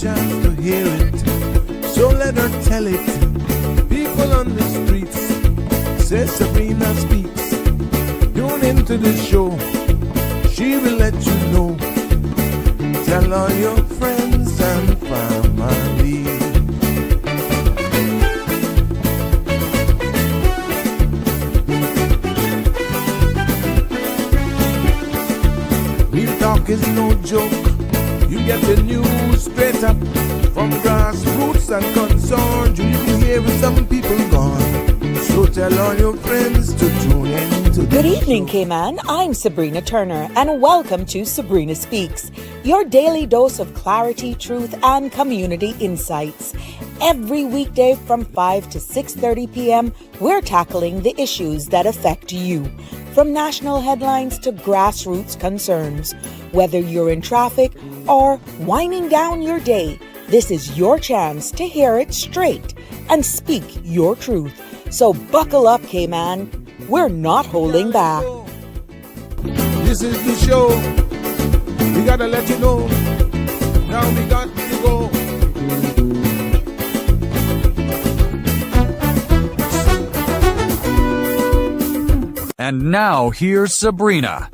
chance to hear it, so let her tell it. People on the streets say Sabrina speaks. Tune into the show, she will let you know. Tell all your friends and family. Real talk is no joke. You get the news straight up from grassroots and concerns. You hear with some people gone. So tell all your friends to tune in to Good evening, Cayman. I'm Sabrina Turner, and welcome to Sabrina Speaks, your daily dose of clarity, truth, and community insights. Every weekday from 5 to 6:30 p.m., we're tackling the issues that affect you, from national headlines to grassroots concerns. Whether you're in traffic or winding down your day, this is your chance to hear it straight and speak your truth. So buckle up, Cayman. We're not holding back. This is the show. We gotta let you know. Now we got to go. And now here's Sabrina.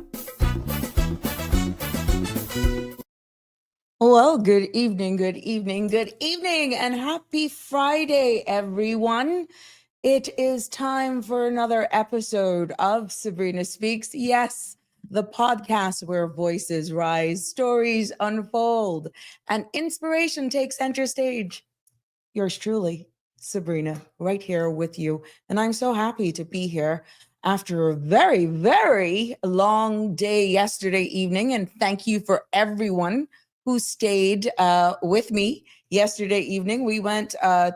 Well, good evening, and happy Friday, everyone. It is time for another episode of Sabrina Speaks. Yes, the podcast where voices rise, stories unfold, and inspiration takes center stage. Yours truly, Sabrina, right here with you. And I'm so happy to be here after a very, very long day yesterday evening. And thank you for everyone who stayed with me yesterday evening. We went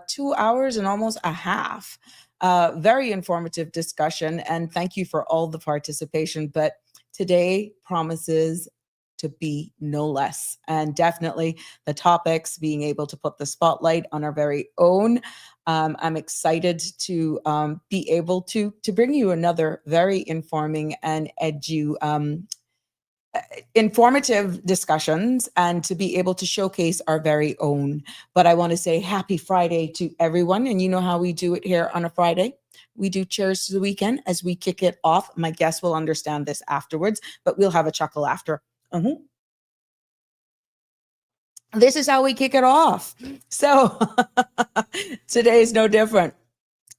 2 hours and almost a half. Very informative discussion, and thank you for all the participation. But today promises to be no less, and definitely the topics being able to put the spotlight on our very own. I'm excited to be able to bring you another very informing and informative discussions, and to be able to showcase our very own. But I want to say happy Friday to everyone. And you know how we do it here on a Friday. We do cheers to the weekend as we kick it off. My guests will understand this afterwards, but we'll have a chuckle after. This is how we kick it off. So today is no different.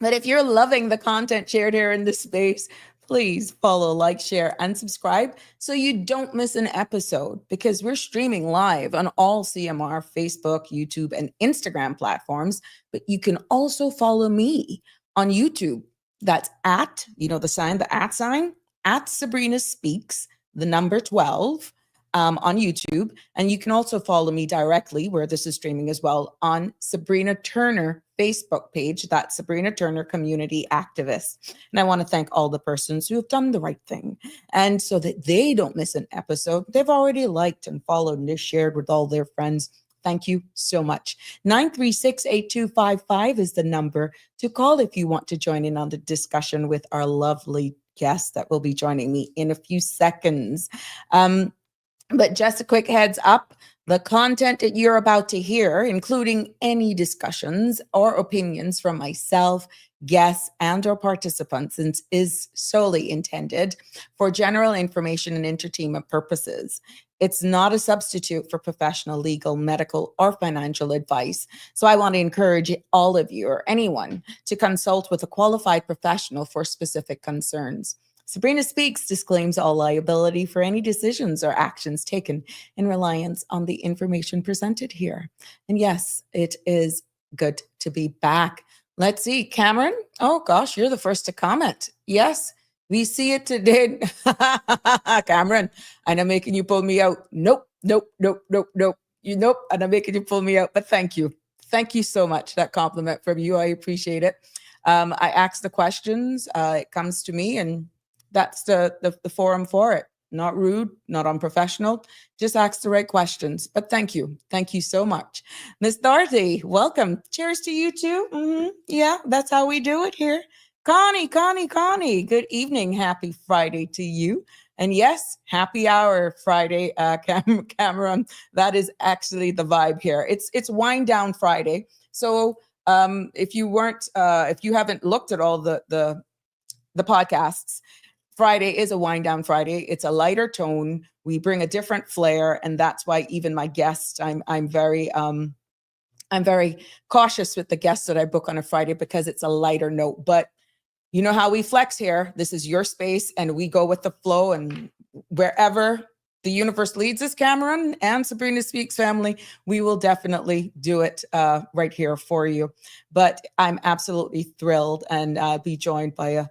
But if you're loving the content shared here in this space, please follow, like, share, and subscribe so you don't miss an episode, because we're streaming live on all CMR, Facebook, YouTube, and Instagram platforms. But you can also follow me on YouTube. That's at, the sign, the @ sign, at Sabrina Speaks, the number 12. On YouTube. And you can also follow me directly, where this is streaming as well, on Sabrina Turner Facebook page. That's Sabrina Turner Community Activist. And I want to thank all the persons who have done the right thing. And so that they don't miss an episode, they've already liked and followed and shared with all their friends. Thank you so much. 936-8255 is the number to call if you want to join in on the discussion with our lovely guest that will be joining me in a few seconds. But just a quick heads up, the content that you're about to hear, including any discussions or opinions from myself, guests, and or participants, is solely intended for general information and entertainment purposes. It's not a substitute for professional, legal, medical, or financial advice. So I want to encourage all of you or anyone to consult with a qualified professional for specific concerns. Sabrina Speaks disclaims all liability for any decisions or actions taken in reliance on the information presented here. And yes, it is good to be back. Let's see, Cameron. Oh gosh, you're the first to comment. Yes, we see it today. Cameron, and I'm making you pull me out. Nope. Nope. And I'm making you pull me out, but thank you. Thank you so much. That compliment from you. I appreciate it. I ask the questions. It comes to me, and that's the forum for it. Not rude, not unprofessional. Just ask the right questions. But thank you. Thank you so much. Miss Dorothy, welcome. Cheers to you too. Yeah, that's how we do it here. Connie. Good evening. Happy Friday to you. And yes, happy hour Friday, Cameron. That is actually the vibe here. It's wind down Friday. So if you haven't looked at all the podcasts, Friday is a wind down Friday. It's a lighter tone. We bring a different flair, and that's why even my guests, I'm very cautious with the guests that I book on a Friday because it's a lighter note. But you know how we flex here. This is your space, and we go with the flow. And wherever the universe leads us, Cameron and Sabrina Speaks family, we will definitely do it right here for you. But I'm absolutely thrilled, and I'll be joined by a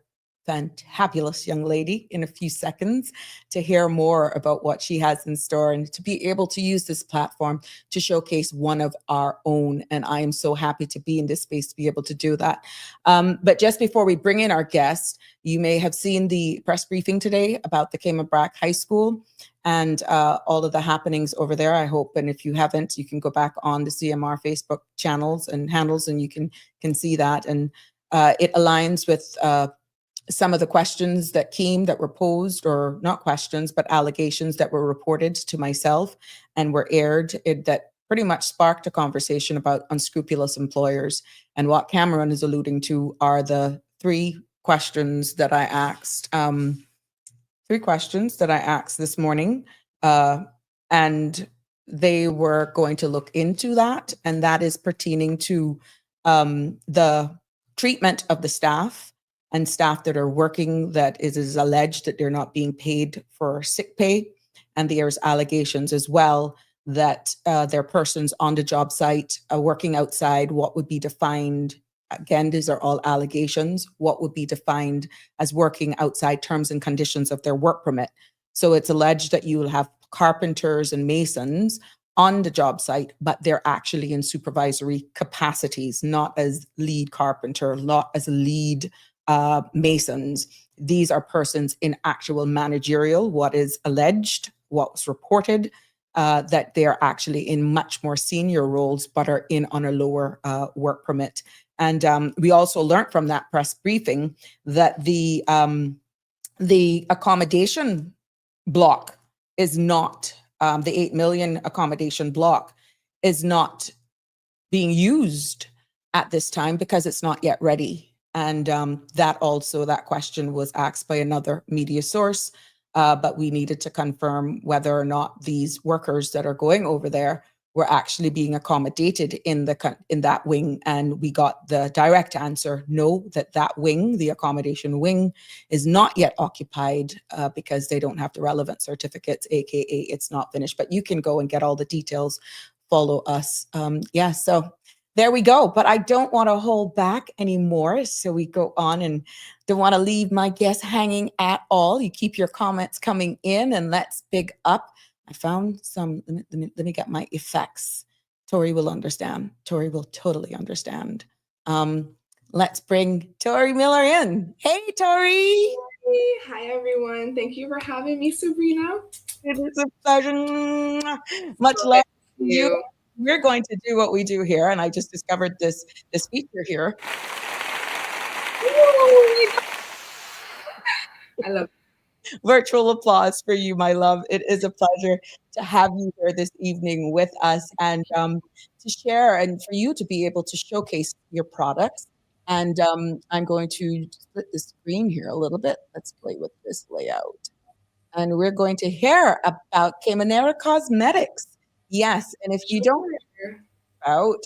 fantabulous young lady in a few seconds to hear more about what she has in store and to be able to use this platform to showcase one of our own. And I am so happy to be in this space to be able to do that. But just before we bring in our guest, you may have seen the press briefing today about the Caymanera High School and all of the happenings over there. I hope, and if you haven't, you can go back on the CMR Facebook channels and handles, and you can see that. And it aligns with some of the questions that came that were posed, or not questions, but allegations that were reported to myself and were aired, that pretty much sparked a conversation about unscrupulous employers. And what Cameron is alluding to are the three questions that I asked. Three questions that I asked this morning. And they were going to look into that. And that is pertaining to the treatment of the staff and staff that are working, that is alleged that they're not being paid for sick pay. And there's allegations as well that there are persons on the job site working outside what would be defined, again, these are all allegations, what would be defined as working outside terms and conditions of their work permit. So it's alleged that you will have carpenters and masons on the job site, but they're actually in supervisory capacities, not as lead carpenter, not as lead masons. These are persons in actual managerial, what is alleged, what was reported, that they are actually in much more senior roles, but are in on a lower work permit. And we also learned from that press briefing that the accommodation block is not, the 8 million accommodation block is not being used at this time because it's not yet ready. And that question was asked by another media source, but we needed to confirm whether or not these workers that are going over there were actually being accommodated in that wing. And we got the direct answer, no, that wing, the accommodation wing, is not yet occupied because they don't have the relevant certificates, aka it's not finished. But you can go and get all the details, follow us. So there we go. But I don't want to hold back anymore. So we go on, and don't want to leave my guests hanging at all. You keep your comments coming in, and let's big up. I found some, let me get my effects. Tori will understand. Tori will totally understand. Let's bring Tori Miller in. Hey, Tori. Hi, everyone. Thank you for having me, Sabrina. It is a pleasure. Much love to you. We're going to do what we do here, and I just discovered this feature here. I love it. Virtual applause for you, my love. It is a pleasure to have you here this evening with us, and to share, and for you to be able to showcase your products. And I'm going to split the screen here a little bit. Let's play with this layout. And we're going to hear about Caymanera Cosmetics. Yes, and if you don't hear about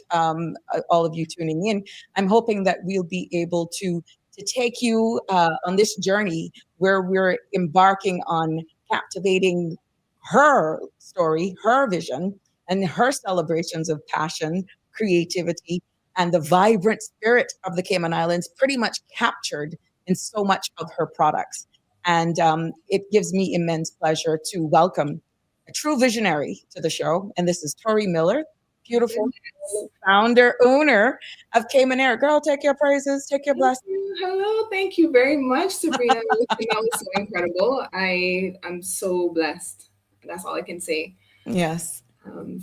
all of you tuning in, I'm hoping that we'll be able to take you on this journey where we're embarking on captivating her story, her vision, and her celebrations of passion, creativity, and the vibrant spirit of the Cayman Islands, pretty much captured in so much of her products. And it gives me immense pleasure to welcome a true visionary to the show. And this is Tori Miller, beautiful founder, owner of Caymanera. Girl, take your praises, take your blessings. Hello, thank you very much, Sabrina. That was so incredible. I'm so blessed. That's all I can say. Yes.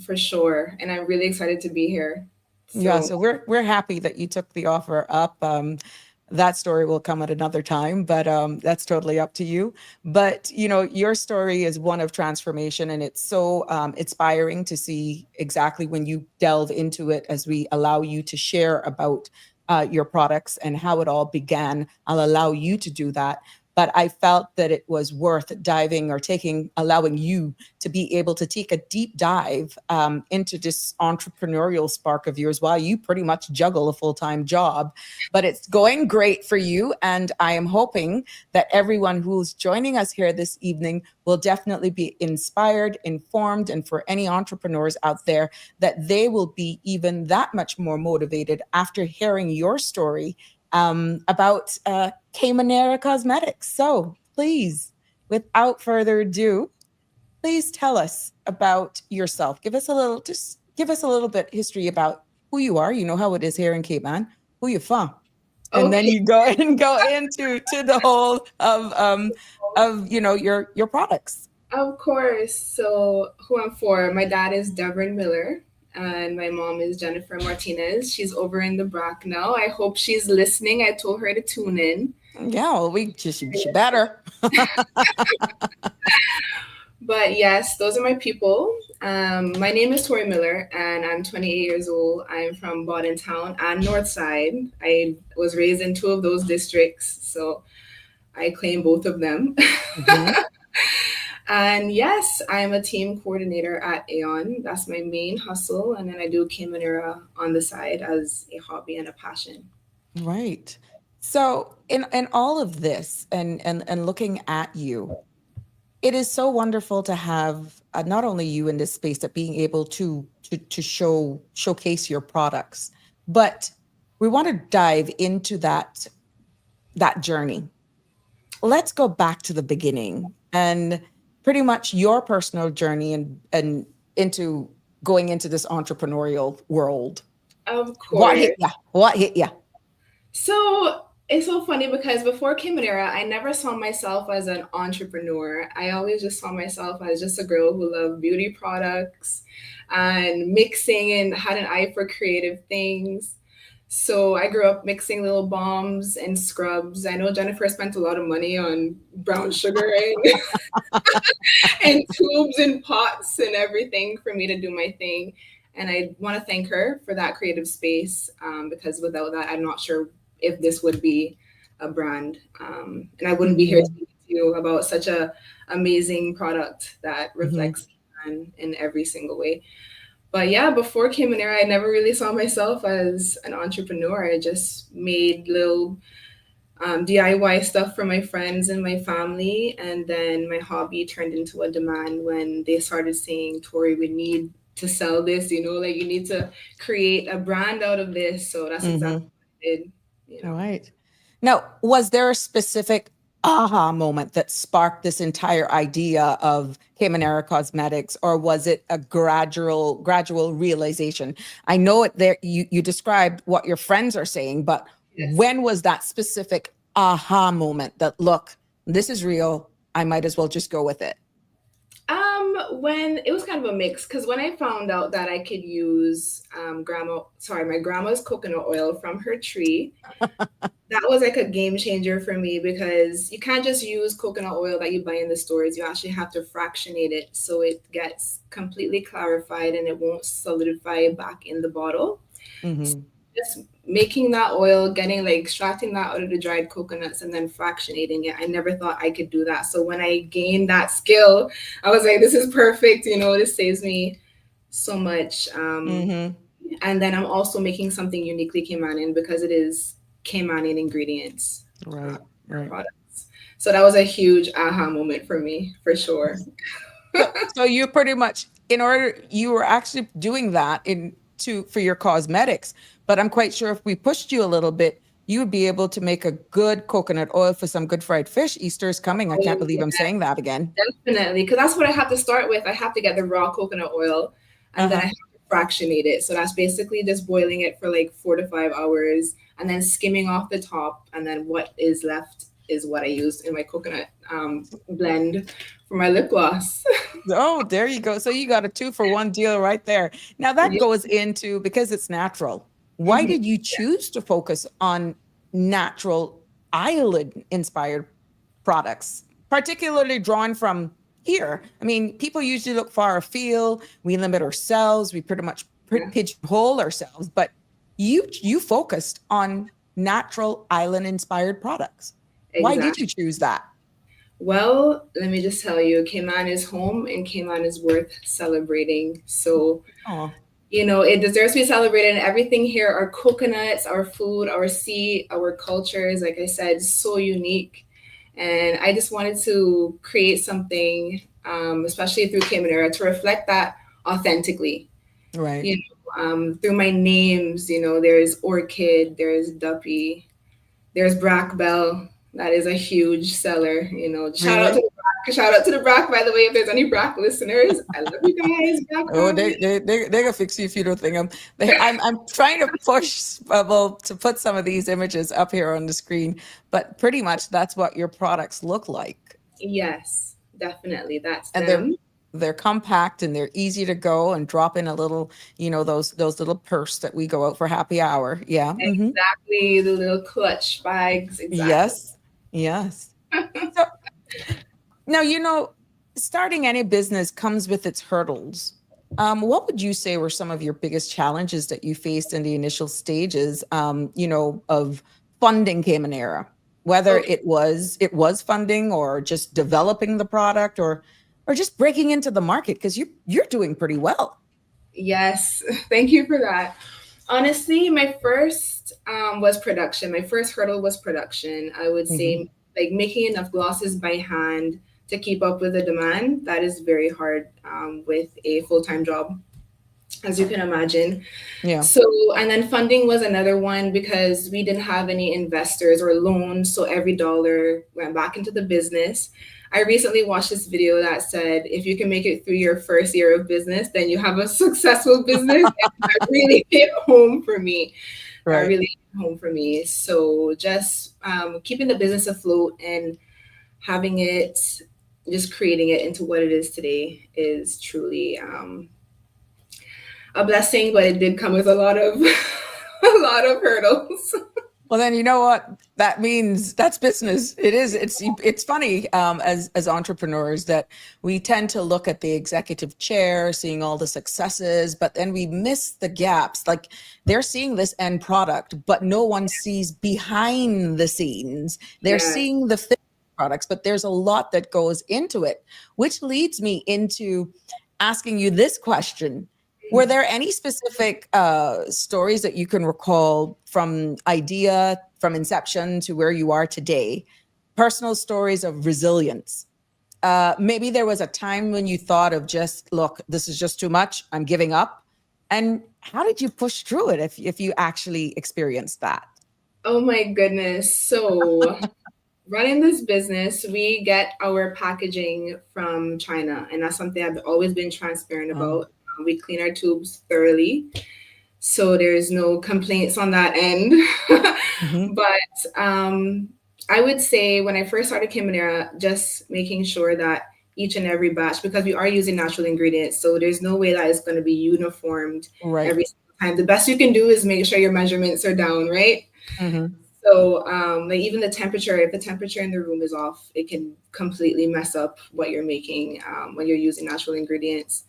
For sure. And I'm really excited to be here. So we're happy that you took the offer up. that story will come at another time, but that's totally up to you. But your story is one of transformation, and it's so inspiring to see exactly when you delve into it as we allow you to share about your products and how it all began. I'll allow you to do that. But I felt that it was worth diving or allowing you to be able to take a deep dive into this entrepreneurial spark of yours while you pretty much juggle a full-time job. But it's going great for you. And I am hoping that everyone who's joining us here this evening will definitely be inspired, informed, and for any entrepreneurs out there, that they will be even that much more motivated after hearing your story about Caymanera Cosmetics. So please, without further ado, please tell us about yourself. Just give us a little bit history about who you are. You know how it is here in Cayman, who you're from. And then Okay. you go into the whole of your products. Of course. So, who I'm for, my dad is Tori Miller, and my mom is Jennifer Martinez. She's over in the Brack now. I hope she's listening. I told her to tune in. Yeah, well, she better. But yes, those are my people. My name is Tori Miller, and I'm 28 years old. I'm from Bodden Town and Northside. I was raised in two of those districts, so I claim both of them. Mhm. And yes, I'm a team coordinator at Aeon. That's my main hustle. And then I do Caymanera on the side as a hobby and a passion. Right. So in all of this and looking at you, it is so wonderful to have not only you in this space, but being able to showcase your products. But we want to dive into that journey. Let's go back to the beginning and pretty much your personal journey and into going into this entrepreneurial world. Of What course. hit ya? What hit ya? So it's so funny because before Caymanera, I never saw myself as an entrepreneur. I always just saw myself as just a girl who loved beauty products and mixing and had an eye for creative things. So I grew up mixing little balms and scrubs. I know Jennifer spent a lot of money on brown sugar and tubes and pots and everything for me to do my thing. And I want to thank her for that creative space because without that, I'm not sure if this would be a brand. And I wouldn't be here Mhm. speaking to you about such a amazing product that Mhm. reflects in every single way. But yeah, before Caymanera, I never really saw myself as an entrepreneur. I just made little DIY stuff for my friends and my family. And then my hobby turned into a demand when they started saying, Tori, we need to sell this, like you need to create a brand out of this. So that's exactly Mhm. what I did. All right. Now, was there a specific aha moment that sparked this entire idea of Caymanera Cosmetics, or was it a gradual realization? I know it there you described what your friends are saying, but Yes. when was that specific aha moment that look, this is real, I might as well just go with it? When it was kind of a mix, because when I found out that I could use my grandma's coconut oil from her tree, that was like a game changer for me because you can't just use coconut oil that you buy in the stores. You actually have to fractionate it so it gets completely clarified and it won't solidify back in the bottle. Mhm. Just making that oil, getting like extracting that out of the dried coconuts and then fractionating it. I never thought I could do that. So when I gained that skill, I was like, this is perfect. This saves me so much. Mhm. And then I'm also making something uniquely Caymanian because it is Caymanian ingredients Right, for right. products. So that was a huge aha moment for me, for sure. So you pretty much, you were actually doing that for your cosmetics, but I'm quite sure if we pushed you a little bit, you would be able to make a good coconut oil for some good fried fish. Easter's coming. I can't Oh, believe I'm saying that again. definitely, because that's what I have to start with. I have to get the raw coconut oil, and then I Uh-huh. have to fractionate it. So that's basically just boiling it for like 4 to 5 hours, and then skimming off the top, and then what is left is what I use in my coconut blend for my lip gloss. Oh, there you go. So you got a 2-for-1 deal right there. Now that Yeah. goes into, because it's natural. Why Mhm. did you choose to focus on natural island inspired products, particularly drawn from here. I mean, people usually look far afield. We limit ourselves. We pretty much Yeah, pigeonhole ourselves. But you focused on natural island inspired products. Why did you exactly. choose that? Well, let me just tell you, Cayman is home and Cayman is worth celebrating. So, Oh, it deserves to be celebrated. And everything here, our coconuts, our food, our sea, our cultures, like I said, so unique. And I just wanted to create something, especially through Caymanera, to reflect that authentically. right. Through my names, there's Orchid, there's Duppy, there's Brack Bell. That is a huge seller. Shout out to Really? the Brack. Shout out to the Brack, by the way, if there's any Brack listeners. I love you guys, Brack Oh, family. they're gonna fix you if you don't think I'm. I'm trying to push well to put some of these images up here on the screen, but pretty much that's what your products look like, Yes, definitely. That's and they're them. they're compact and they're easy to go and drop in a little, those little purse that we go out for happy hour. Yeah. Exactly. The little clutch bags. Exactly. Yes. Yes. So now, starting any business comes with its hurdles. What would you say were some of your biggest challenges that you faced in the initial stages, of funding Caymanera? Whether Okay. it was funding or just developing the product or just breaking into the market because you're doing pretty well. Yes. Thank you for that. Honestly, my first was production. My first hurdle was production. I would Hmm. say like making enough glosses by hand to keep up with the demand. That is very hard with a full time job, as you can imagine. Yeah. So, and then funding was another one because we didn't have any investors or loans. So every dollar went back into the business. I recently watched this video that said if you can make it through your first year of business, then you have a successful business. And that really hit home for me. That Right. really hit home for me. So just keeping the business afloat and having it, just creating it into what it is today is truly a blessing, but it did come with a lot of a lot of hurdles. Well, then you know what that means. That's business. It is. It's funny as entrepreneurs that we tend to look at the executive chair, seeing all the successes, but then we miss the gaps. Like they're seeing this end product, but no one sees behind the scenes. They're Yeah. seeing the finished products, but there's a lot that goes into it, which leads me into asking you this question. Were there any specific stories that you can recall from idea, from inception to where you are today? Personal stories of resilience. Maybe there was a time when you thought of just, look, this is just too much. I'm giving up. And how did you push through it if you actually experienced that? Oh my goodness. So running this business, we get our packaging from China, and that's something I've always been transparent Oh, about. We clean our tubes thoroughly, so there's no complaints on that end. mhm. But I would say when I first started Kimanera, just making sure that each and every batch, because we are using natural ingredients, so there's no way that it's going to be uniformed Right. every single time. The best you can do is make sure your measurements are down, right? Hmm. So, like even the temperature, if the temperature in the room is off, it can completely mess up what you're making when you're using natural ingredients.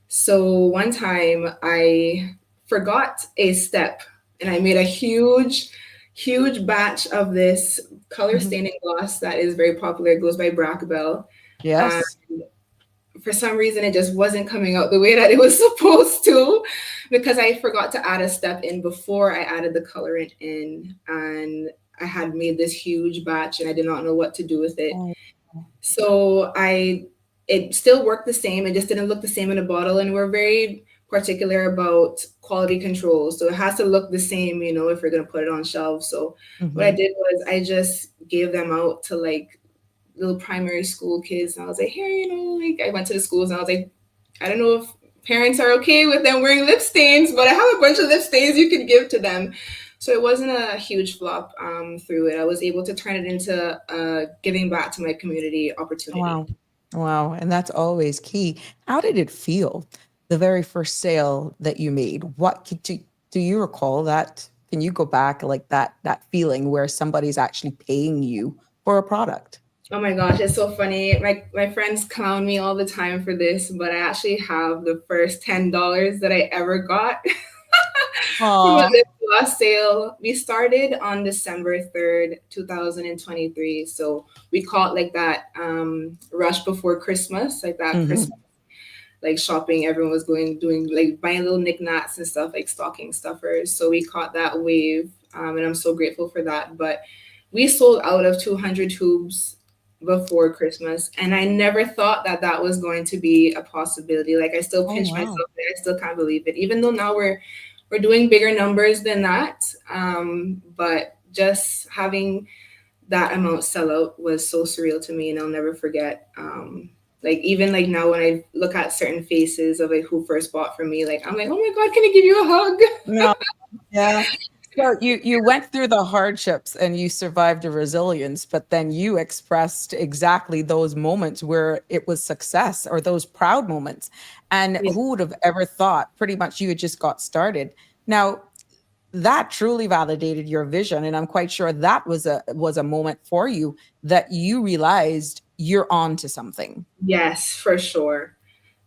So one time I forgot a step and I made a huge, huge batch of this color Hmm. staining gloss that is very popular. It goes by Brack Bell. And Yes. for some reason, it just wasn't coming out the way that it was supposed to because I forgot to add a step in before I added the colorant in. And I had made this huge batch and I did not know what to do with it. Oh, So it still worked the same. It just didn't look the same in a bottle. And we're very particular about quality control. So it has to look the same, if we're going to put it on shelves. So what I mhm. did was I just gave them out to like little primary school kids. And I was like, here, like I went to the schools and I was like, I don't know if parents are okay with them wearing lip stains, but I have a bunch of lip stains you could give to them. So it wasn't a huge flop through it. I was able to turn it into giving back to my community opportunity. Wow. Wow. And that's always key. How did it feel? The very first sale that you made? Do you recall that? Can you go back like that feeling where somebody's actually paying you for a product? Oh my gosh, it's so funny. My friends clown me all the time for this, but I actually have the first $10 that I ever got from a Aw. lip gloss sale. We started on December 3rd, 2023. So we call it like that rush before Christmas, like that Hmm. Christmas like shopping. Everyone was going doing like buying little knickknacks and stuff like stocking stuffers. So we caught that wave, and I'm so grateful for that. But we sold out of 200 tubes before Christmas, and I never thought that that was going to be a possibility. Like I still Oh pinch wow. myself, and I still can't believe it, even though now we're doing bigger numbers than that. But just having that amount sell out was so surreal to me, and I'll never forget. Like even like now when I look at certain faces of like who first bought from me, like I'm like, oh my god, can I give you a hug? No. Yeah. So you went through the hardships and you survived the resilience, but then you expressed exactly those moments where it was success or those proud moments. And Yeah. who would have ever thought pretty much you had just got started? Now, that truly validated your vision. And I'm quite sure that was a moment for you that you realized you're on to something. Yes, for sure.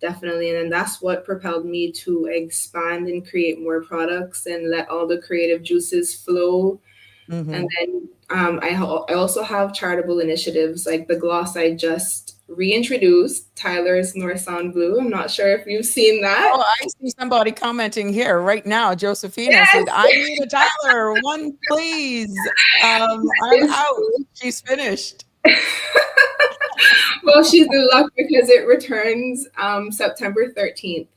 Definitely. And then that's what propelled me to expand and create more products and let all the creative juices flow. And Hmm. then I also have charitable initiatives like the gloss I just reintroduced, Tyler's North Sound Blue. I'm not sure if you've seen that. Oh, I see somebody commenting here right now. Josephina said, Yes, I need a Tyler, one please. I'm it's out. She's finished. well, she's in luck because it returns September 13th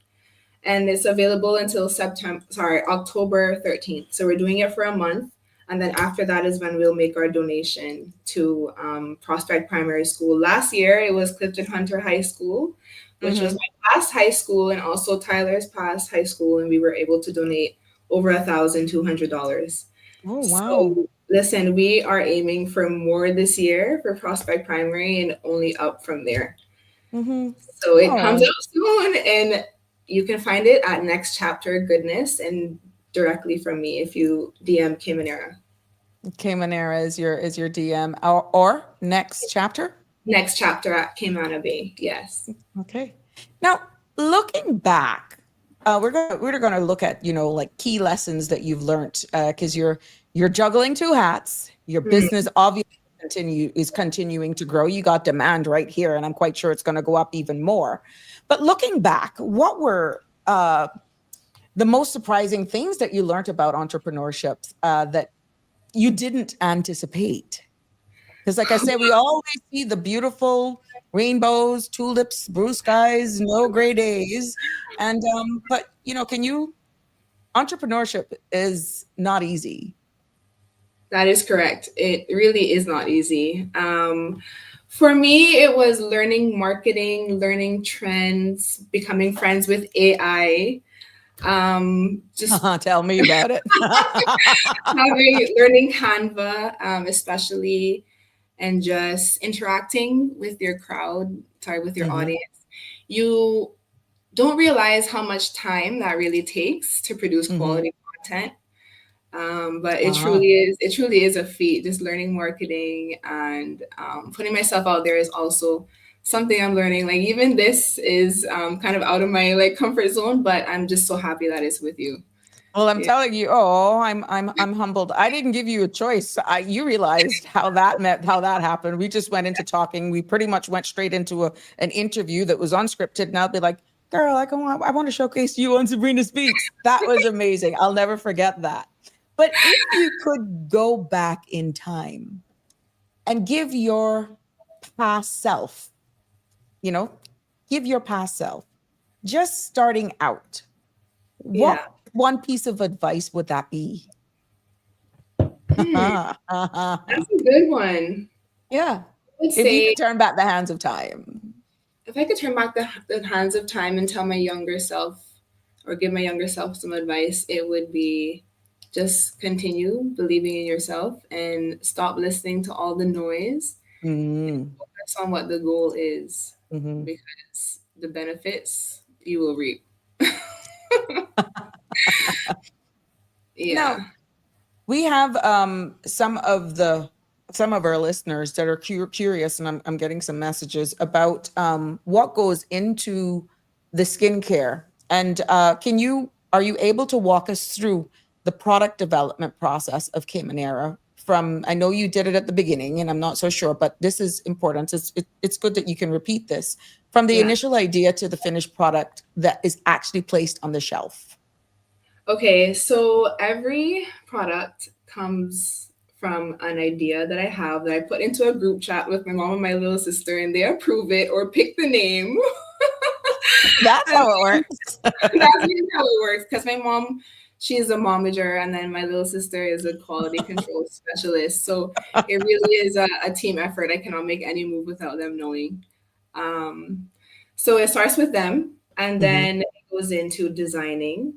and it's available until October 13th. So we're doing it for a month. And then after that is when we'll make our donation to Prospect Primary School. Last year, it was Clifton Hunter High School, which was Hmm. my past high school and also Tyler's past high school. And we were able to donate over $1,200. Oh, wow. So listen, we are aiming for more this year for Prospect Primary and only up from there. Hmm. So it comes Oh, out soon, and you can find it at Next Chapter Goodness and directly from me if you DM Caymanera. Caymanera is your DM or next chapter. Next Chapter at Caymana Bay. Yes. Okay. Now, looking back, we're gonna look at like key lessons that you've learned because you're juggling two hats. Your Mhm. business obviously is continuing to grow. You got demand right here, and I'm quite sure it's going to go up even more. But looking back, what were the most surprising things that you learned about entrepreneurship that you didn't anticipate? Because, like I said, we always see the beautiful rainbows, tulips, blue skies, no gray days. And, but, entrepreneurship is not easy. That is correct. It really is not easy. For me, it was learning marketing, learning trends, becoming friends with AI, just Tell me about it. learning Canva, especially, and just interacting with your crowd, sorry, with your Hmm. audience. You don't realize how much time that really takes to produce Hmm. quality content. But Wow. it truly is a feat. Just learning marketing and putting myself out there is also something I'm learning. Like even this is kind of out of my like comfort zone, but I'm just so happy that it's with you. Well, I'm Yeah. telling you, oh, I'm humbled. I didn't give you a choice. You realized how that happened. We just went into talking. We pretty much went straight into an interview that was unscripted. And I'll be like, girl, I want to showcase you on Sabrina Speaks. That was amazing. I'll never forget that. But if you could go back in time and give your past self, you know, give your past self, just starting out, Yeah. what one piece of advice would that be? Hmm, Yeah. that's a good one. I would If you say could turn back the hands of time. if I could turn back the hands of time and tell my younger self or give my younger self some advice, it would be just continue believing in yourself and stop listening to all the noise. Mm, Focus on what the goal is mhm. because the benefits you will reap. Now, Yeah. We have some of our listeners that are curious, and I'm getting some messages about what goes into the skincare. And are you able to walk us through the product development process of Caymanera? From, I know you did it at the beginning, and I'm not so sure, but this is important. It's good that you can repeat this from the Yeah. initial idea to the finished product that is actually placed on the shelf. Okay, so every product comes from an idea that I have that I put into a group chat with my mom and my little sister, and they approve it or pick the name. That's And how it works. that's really how it works. Because my mom, she's a momager, and then my little sister is a quality control specialist. So it really is a team effort. I cannot make any move without them knowing. Um, so it starts with them, and Mhm, then it goes into designing.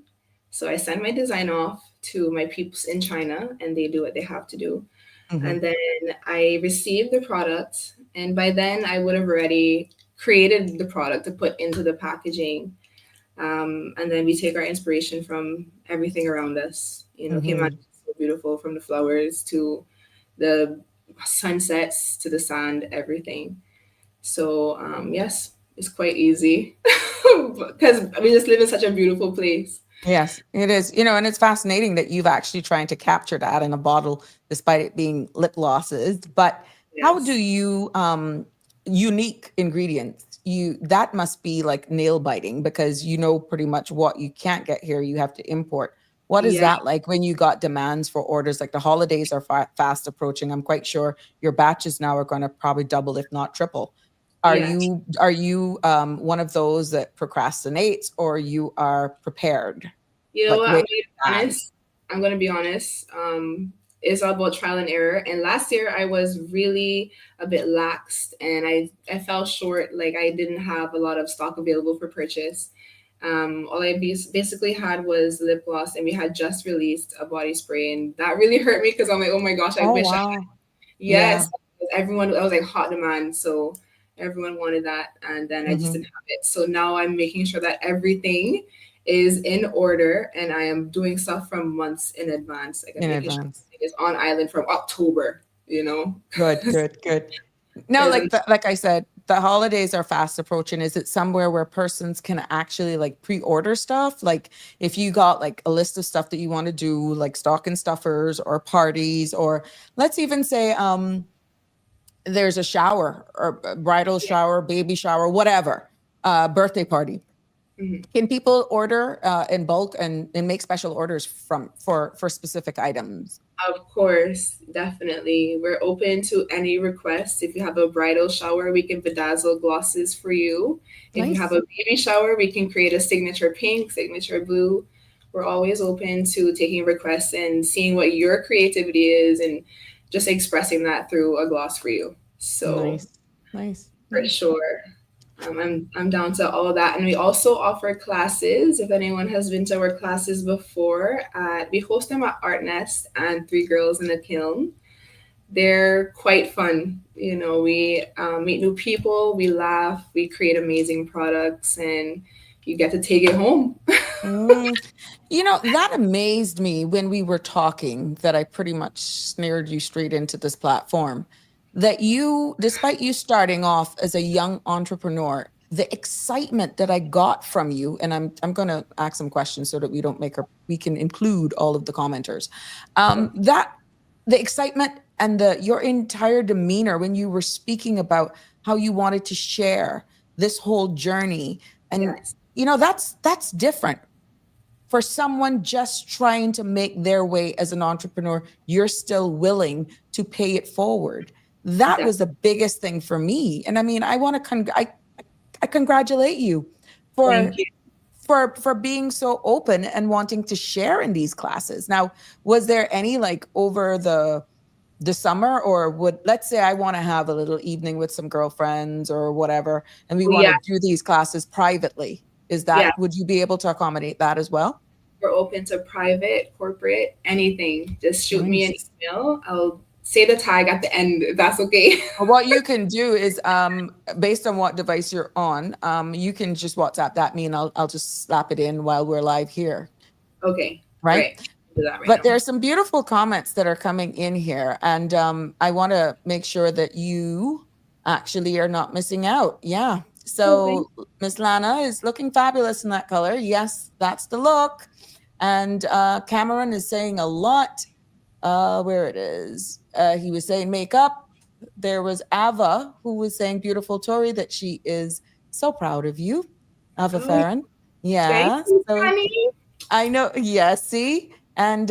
So I send my design off to my peeps in China, and they do what they have to do. mhm, And then I receive the product, and by then I would have already created the product to put into the packaging. And then we take our inspiration from everything around us. You know, Cayman mhm. is so beautiful, from the flowers to the sunsets to the sand, everything. So yes, it's quite easy because we just live in such a beautiful place. Yes, it is. And it's fascinating that you've actually trying to capture that in a bottle, despite it being lip glosses. But how do Yes. you unique ingredients? That must be like nail biting because pretty much what you can't get here, you have to import. What is Yeah. that like when you got demands for orders? Like the holidays are fast approaching. I'm quite sure your batches now are going to probably double, if not triple. Are Yeah. you one of those that procrastinates, or you are prepared? You know Like what? way I'm in going to be advance? honest. I'm going to be honest. It's all about trial and error. And last year I was really a bit laxed, and I fell short. Like I didn't have a lot of stock available for purchase. All I basically had was lip gloss, and we had just released a body spray, and that really hurt me because I'm like, oh my gosh, I Oh, wish I wow. yes, Yeah. everyone. I was like hot demand, so everyone wanted that, and then I just Mhm. didn't have it. So now I'm making sure that everything is in order, and I am doing stuff from months in advance. Like I'm In making sure advance. everything is on island from October. You know, Good, good, good. Now, because like I said, the holidays are fast approaching. Is it somewhere where persons can actually like pre-order stuff? Like if you got like a list of stuff that you want to do, like stocking stuffers or parties, or let's even say there's a shower or a bridal yeah. shower, baby shower, whatever, birthday party. Mhm. Can people order in bulk and make special orders for specific items? Of course, definitely. We're open to any requests. If you have a bridal shower, we can bedazzle glosses for you. If you have Nice. a baby shower, we can create a signature pink, signature blue. We're always open to taking requests and seeing what your creativity is and just expressing that through a gloss for you. So, Nice. Nice. for Nice. sure. I'm down to all of that, and we also offer classes. If anyone has been to our classes before, we host them at Art Nest and Three Girls in a Kiln. They're quite fun. You know, we meet new people, we laugh, we create amazing products, and you get to take it home. Mm. That amazed me when we were talking that I pretty much snared you straight into this platform. That you, despite you starting off as a young entrepreneur, the excitement that I got from you, and I'm gonna ask some questions so that we can include all of the commenters. That the excitement and your entire demeanor when you were speaking about how you wanted to share this whole journey, and Yes, that's different for someone just trying to make their way as an entrepreneur. You're still willing to pay it forward. That definitely. was the biggest thing for me. And I mean, I want to I congratulate you Thank for you. being so open and wanting to share in these classes. Now, was there any like over the summer, or would, let's say I want to have a little evening with some girlfriends or whatever, and we Oh, want yeah, to do these classes privately? yeah. Would you be able to accommodate that as well? We're open to private, corporate, anything. Just shoot me an Nice. email. I'll say the tag at the end if that's okay. Well, what you can do is, based on what device you're on, you can just WhatsApp that me, and I'll just slap it in while we're live here, Okay. All right? right. do that right But now. there are some beautiful comments that are coming in here, and I want to make sure that you actually are not missing out. Yeah. Oh, thank So Miss Lana is looking fabulous in that color. Yes, that's the look. And Cameron is saying a lot. Where it is. He was saying makeup. There was Ava who was saying beautiful Tori, that she is so proud of you, Ava oh, Farron. thank Yeah. you, So Connie. I know. Yeah, see? And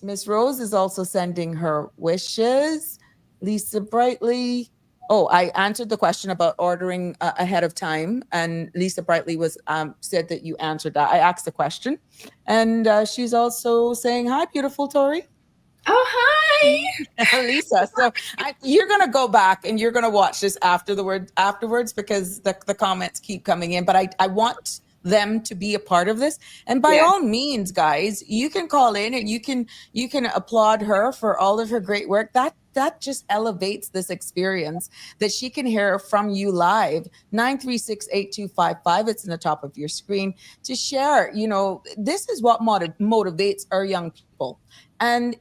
Miss Rose is also sending her wishes. Lisa Brightly. Oh, I answered the question about ordering ahead of time, and Lisa Brightly was said that you answered that. I asked the question, and she's also saying hi, beautiful Tori. Oh, hi. Lisa. So you're gonna go back and you're gonna watch this afterwards, because the comments keep coming in. But I want them to be a part of this. And by Yeah. all means, guys, you can call in and you can applaud her for all of her great work. That just elevates this experience, that she can hear from you live. 936-8255. It's in the top of your screen, to share. This is what motivates our young people. And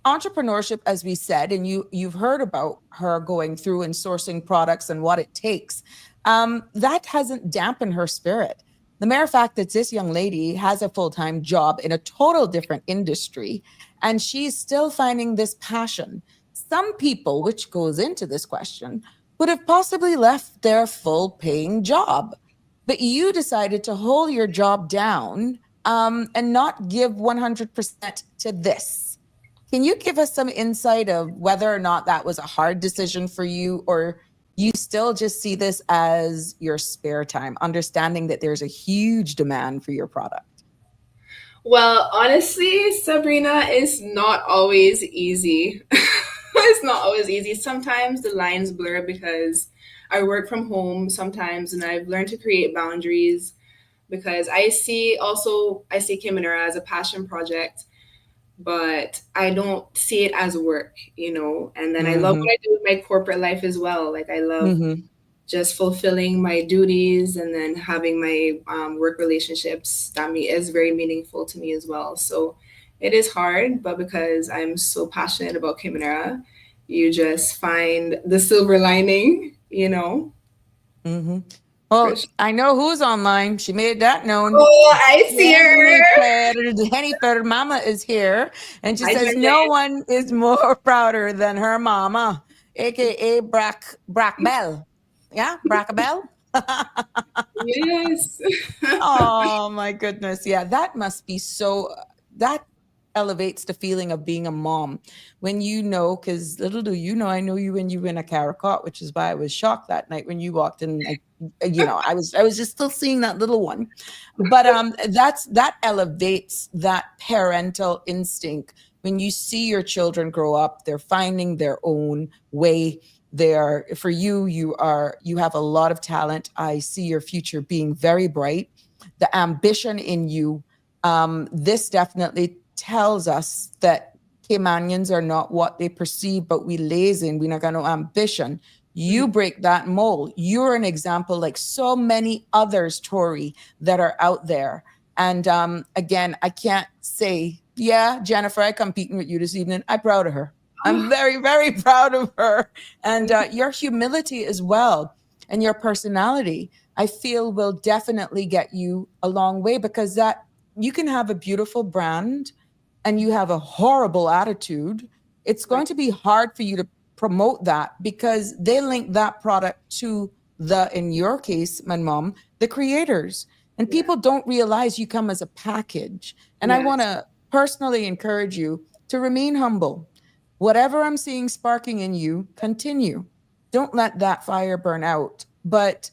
entrepreneurship, as we said, and you've heard about her going through and sourcing products and what it takes, that hasn't dampened her spirit. The mere fact that this young lady has a full-time job in a total different industry, and she's still finding this passion. Some people, which goes into this question, would have possibly left their full-paying job, but you decided to hold your job down, and not give 100% to this. Can you give us some insight of whether or not that was a hard decision for you, or you still just see this as your spare time, understanding that there's a huge demand for your product? Well, honestly, Sabrina, is not always easy. It's not always easy. Sometimes the lines blur because I work from home sometimes, and I've learned to create boundaries because I see Caymanera as a passion project, but I don't see it as work, And then I love Mm-hmm. what I do with my corporate life as well. Like I love Mm-hmm. just fulfilling my duties and then having my work relationships is very meaningful to me as well. So it is hard, but because I'm so passionate about Caymanera, you just find the silver lining. Mm-hmm. For Well, sure. I know who's online. She made that known. Oh, I see her. Jennifer Mama is here, and she Hi, says Jen. no one is more prouder than her mama, aka Brack Bell. Yeah, Brack Bell. Yes. Oh my goodness. Yeah, that must be so, that elevates the feeling of being a mom. When because little do you know, I know you when you were in a Caracat, which is why I was shocked that night when you walked in. I was just still seeing that little one. But that elevates that parental instinct. When you see your children grow up, they're finding their own way. There for you, you have a lot of talent. I see your future being very bright. The ambition in you, this definitely tells us that Caymanians are not what they perceive, but we lazy and we not got no ambition. You break that mold. You're an example, like so many others, Tori, that are out there. And again, I can't say, yeah, Jennifer, I competing with you this evening. I'm proud of her. I'm very, very proud of her. And your humility as well, and your personality, I feel, will definitely get you a long way, because that you can have a beautiful brand and you have a horrible attitude. It's Right. going to be hard for you to promote that, because they link that product to in your case, my mom, the creators. And Yeah. people don't realize you come as a package. And I want Yes. to personally encourage you to remain humble. Whatever I'm seeing sparking in you, continue. Don't let that fire burn out. But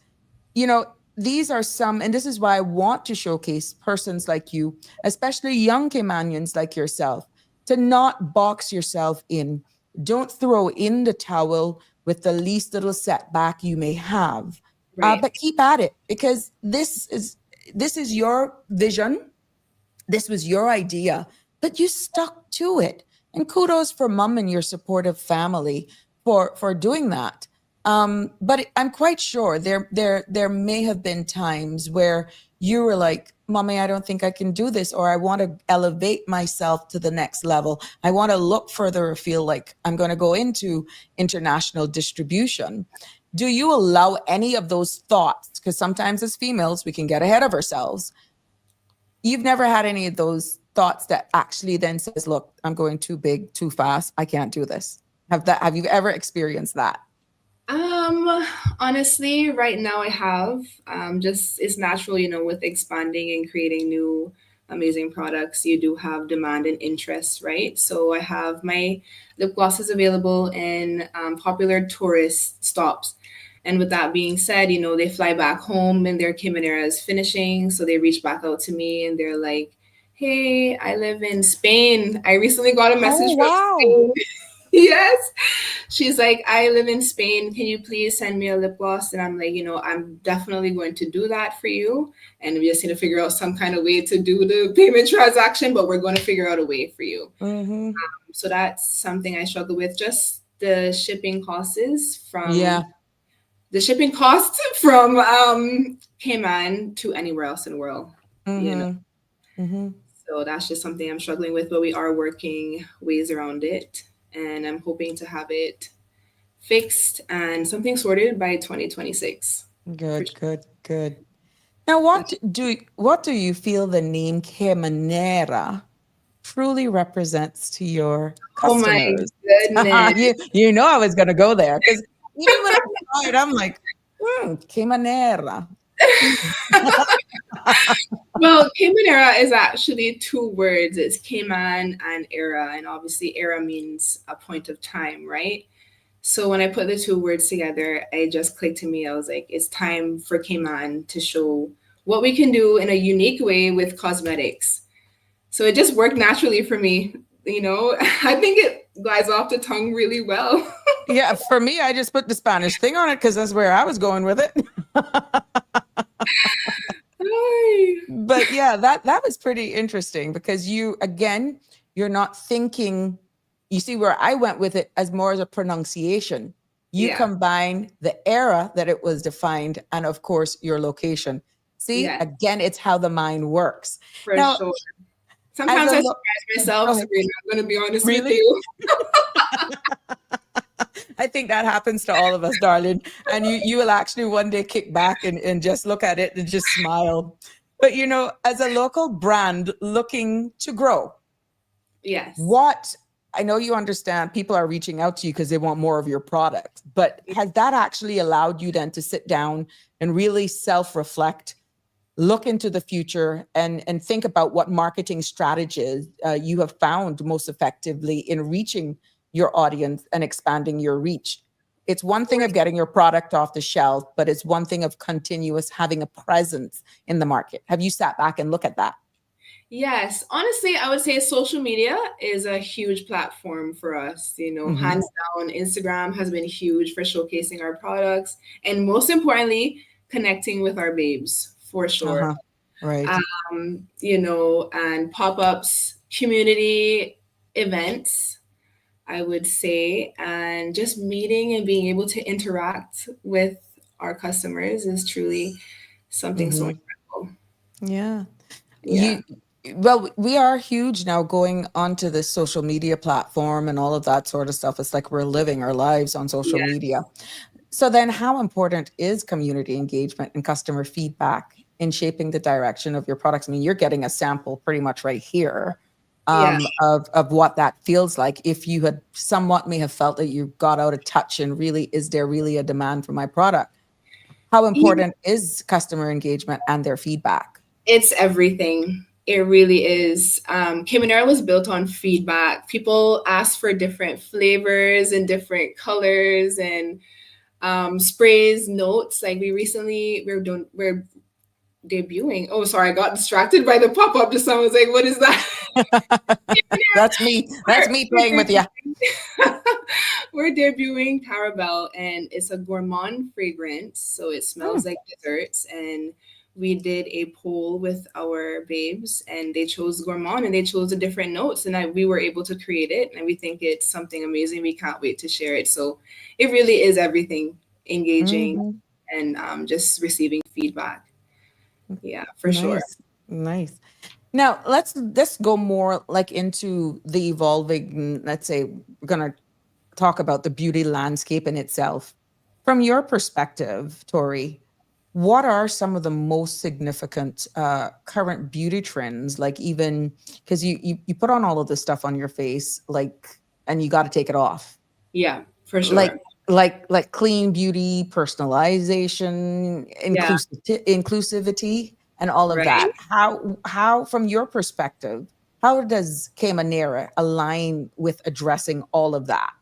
these are some, and this is why I want to showcase persons like you, especially young Caymanians like yourself, to not box yourself in. Don't throw in the towel with the least little setback you may have, Right. but keep at it, because this is your vision. This was your idea, but you stuck to it. And kudos for mom and your supportive family for doing that. But I'm quite sure there may have been times where you were like, Mommy, I don't think I can do this, or I want to elevate myself to the next level. I want to look further, feel like I'm going to go into international distribution. Do you allow any of those thoughts? Because sometimes as females, we can get ahead of ourselves. You've never had any of those thoughts that actually then says, look, I'm going too big, too fast. I can't do this. Have you ever experienced that? Honestly, right now I have. Just it's natural, with expanding and creating new amazing products, you do have demand and interest, right? So I have my lip glosses available in popular tourist stops. And with that being said, they fly back home and their Caymanera is finishing. So they reach back out to me and they're like, hey, I live in Spain. I recently got a Oh, message from wow. Spain. Yes. She's like, I live in Spain. Can you please send me a lip gloss? And I'm like, I'm definitely going to do that for you. And we just need to figure out some kind of way to do the payment transaction, but we're going to figure out a way for you. Mm-hmm. So that's something I struggle with. Just the shipping costs Yeah. from Cayman to anywhere else in the world. Mm-hmm. Mm-hmm. So that's just something I'm struggling with, but we are working ways around it. And I'm hoping to have it fixed and something sorted by 2026. For Good, sure. good, good. Now, what do you feel the name Caymanera truly represents to your Oh my customers? goodness. You know I was going to go there because even when I saw it, I'm like, Caymanera. Well, Caymanera is actually two words. It's Cayman and era. And obviously, era means a point of time, right? So when I put the two words together, it just clicked to me. I was like, it's time for Cayman to show what we can do in a unique way with cosmetics. So it just worked naturally for me. I think it glides off the tongue really well. Yeah, for me, I just put the Spanish thing on it because that's where I was going with it. Hi. But yeah, that was pretty interesting because you're not thinking, you see where I went with it as more as a pronunciation. You Yeah, combine the era that it was defined and of course your location. See, yeah, again, it's how the mind works. for Now, sure. as Sometimes a I lo- surprise myself, go ahead. Sabrina. I'm going to be honest with Really? you. I think that happens to all of us, darling. And you will actually one day kick back and just look at it and just smile. But as a local brand looking to grow, Yes. what I know you understand people are reaching out to you because they want more of your product, but has that actually allowed you then to sit down and really self-reflect, look into the future and think about what marketing strategies you have found most effectively in reaching your audience and expanding your reach? It's one thing of getting your product off the shelf, but it's one thing of continuous having a presence in the market. Have you sat back and look at that? Yes. Honestly, I would say social media is a huge platform for us. Mm-hmm. Hands down, Instagram has been huge for showcasing our products and most importantly, connecting with our babes for sure. Uh-huh. Right. And pop-ups, community events, I would say, and just meeting and being able to interact with our customers is truly something so Mm-hmm. incredible. Yeah. Yeah. Well, we are huge now going onto this social media platform and all of that sort of stuff. It's like we're living our lives on social Yeah. media. So then how important is community engagement and customer feedback in shaping the direction of your products? I mean, you're getting a sample pretty much right here Yeah. of what that feels like. If you had somewhat may have felt that you got out of touch and really, is there really a demand for my product? How important is customer engagement and their feedback? It's everything. It really is. Caymanera was built on feedback. People ask for different flavors and different colors and sprays, notes. Like we're debuting. Oh, sorry, I got distracted by the pop up. Just I was like, what is that? That's me. That's me We're playing with you. we're debuting Carabelle, and it's a gourmand fragrance, so it smells like desserts. And we did a poll with our babes, and they chose gourmand, and they chose the different notes, and we were able to create it, and we think it's something amazing. We can't wait to share it. So it really is everything, engaging Mhm. and just receiving feedback. Yeah, for sure. Nice. Nice. Now let's go more like into the evolving. Let's say we're gonna talk about the beauty landscape in itself. From your perspective, Tori, what are some of the most significant current beauty trends? Like even because you put on all of this stuff on your face, like, and you got to take it off. Yeah, for Like sure. like clean beauty, personalization, Yeah, inclusivity, and all of right. that. How from your perspective, how does Caymanera align with addressing all of that?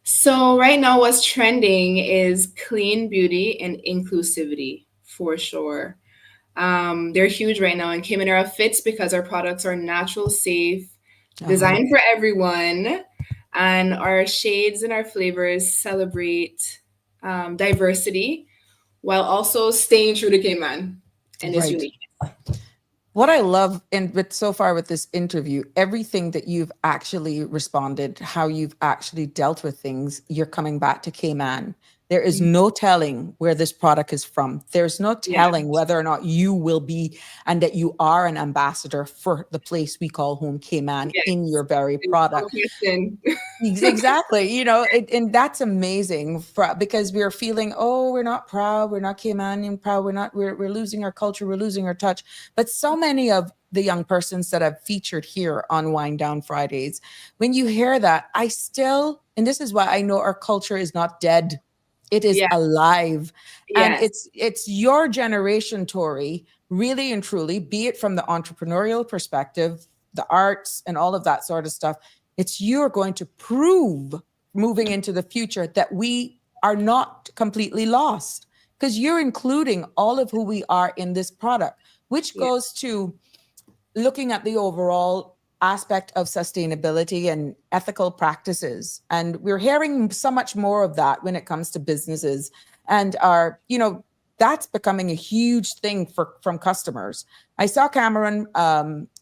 So right now, what's trending is clean beauty and inclusivity for sure. They're huge right now, and Caymanera fits because our products are natural, safe, Uh-huh. designed for everyone, and our shades and our flavors celebrate diversity while also staying true to Cayman and its Right. unique. What I love in with so far with this interview, everything that you've actually responded, how you've actually dealt with things, you're coming back to Cayman. There is no telling where this product is from. There's no Yeah, telling whether or not you will be and that you are an ambassador for the place we call home, Cayman, in yes. your very There's no product. question. Exactly. And that's amazing because we're feeling, oh, we're not proud, we're not Caymanian proud, we're losing our culture, we're losing our touch. But so many of the young persons that I've featured here on Wind Down Fridays, when you hear that, I still, and this is why I know our culture is not dead. It is Yeah, alive. And yes, it's your generation, Tori, really and truly, be it from the entrepreneurial perspective, the arts and all of that sort of stuff, it's you're going to prove moving into the future that we are not completely lost because you're including all of who we are in this product, which yeah, goes to looking at the overall aspect of sustainability and ethical practices. And we're hearing so much more of that when it comes to businesses and that's becoming a huge thing from customers. I saw Cameron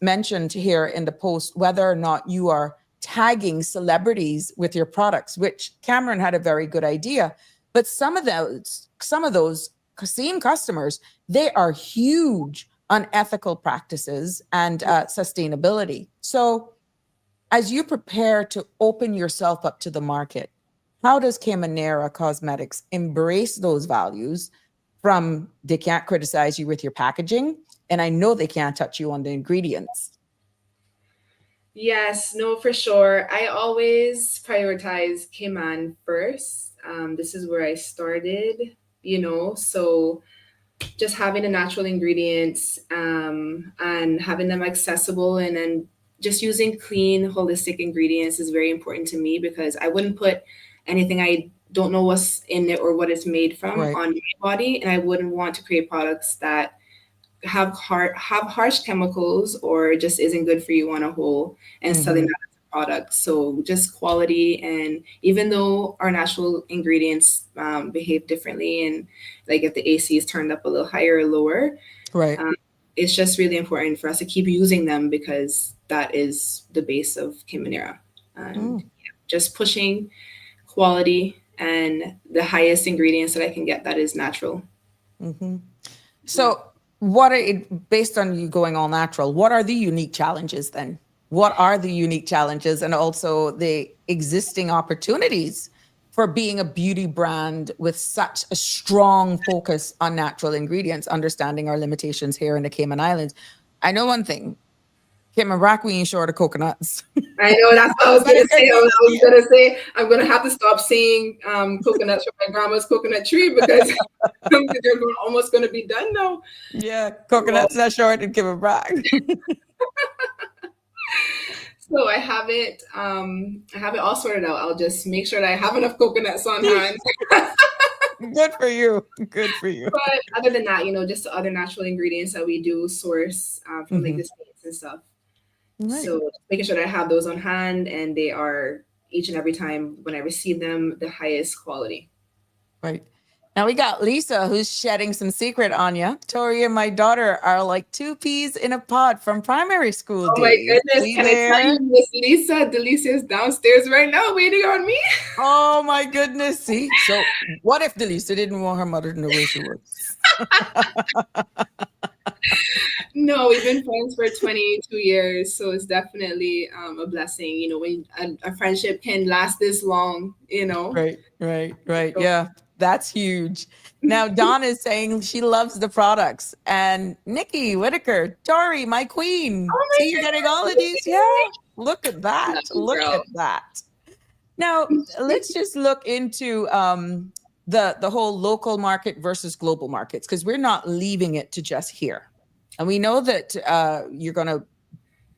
mentioned here in the post whether or not you are tagging celebrities with your products, which Cameron had a very good idea. But some of those same customers, they are huge on ethical practices and sustainability. So, as you prepare to open yourself up to the market, how does Caymanera Cosmetics embrace those values? From they can't criticize you with your packaging, and I know they can't touch you on the ingredients. yes, no, for sure. I always prioritize Cayman first. This is where I started, so just having the natural ingredients and having them accessible and then just using clean holistic ingredients is very important to me because I wouldn't put anything I don't know what's in it or what it's made from Right. on my body, and I wouldn't want to create products that have harsh chemicals or just isn't good for you on a whole and selling Mm-hmm. that as a product. So just quality, and even though our natural ingredients behave differently, and like if the AC is turned up a little higher or lower, Right. um, it's just really important for us to keep using them because that is the base of Kimanera. And Mm, yeah, just pushing quality and the highest ingredients that I can get that is natural. mm-hmm. Yeah. So, what are based on you going all natural? What are the unique challenges then? What are the unique challenges and also the existing opportunities for being a beauty brand with such a strong focus on natural ingredients, understanding our limitations here in the Cayman Islands? I know one thing, Cayman Rock, we ain't short of coconnuts. I know that's what I was But gonna it say. could I be, was gonna say I'm gonna have to stop seeing coconuts from my grandma's coconut tree because they're almost gonna be done now. yeah, Well, coconuts not short in Cayman Rock. so I have it all sorted out. I'll just make sure that I have enough coconuts on hand. Good for you. Good for you. But other than that, just the other natural ingredients that we do source from like Mhm. the states and stuff. Right. So making sure that I have those on hand and they are each and every time when I receive them the highest quality. Right. Now we got Lisa who's shedding some secret on you. Tori and my daughter are like two peas in a pod from primary school Oh my days. goodness. See Can I tell you, there? Miss Lisa? Delisa is downstairs right now waiting on me. Oh my goodness. See? So what if Delisa didn't want her mother to know where she was? No, we've been friends for 22 years, so it's definitely a blessing, when a friendship can last this long. Right, right, right. So, Yeah, that's huge. Now, Dawn is saying she loves the products. And Nikki Whitaker, Tori, my queen. oh my See, you're getting all of these. Yeah, goodness. look at that. Love you, Look girl. at that. Now, let's just look into the whole local market versus global markets, because we're not leaving it to just here. And we know that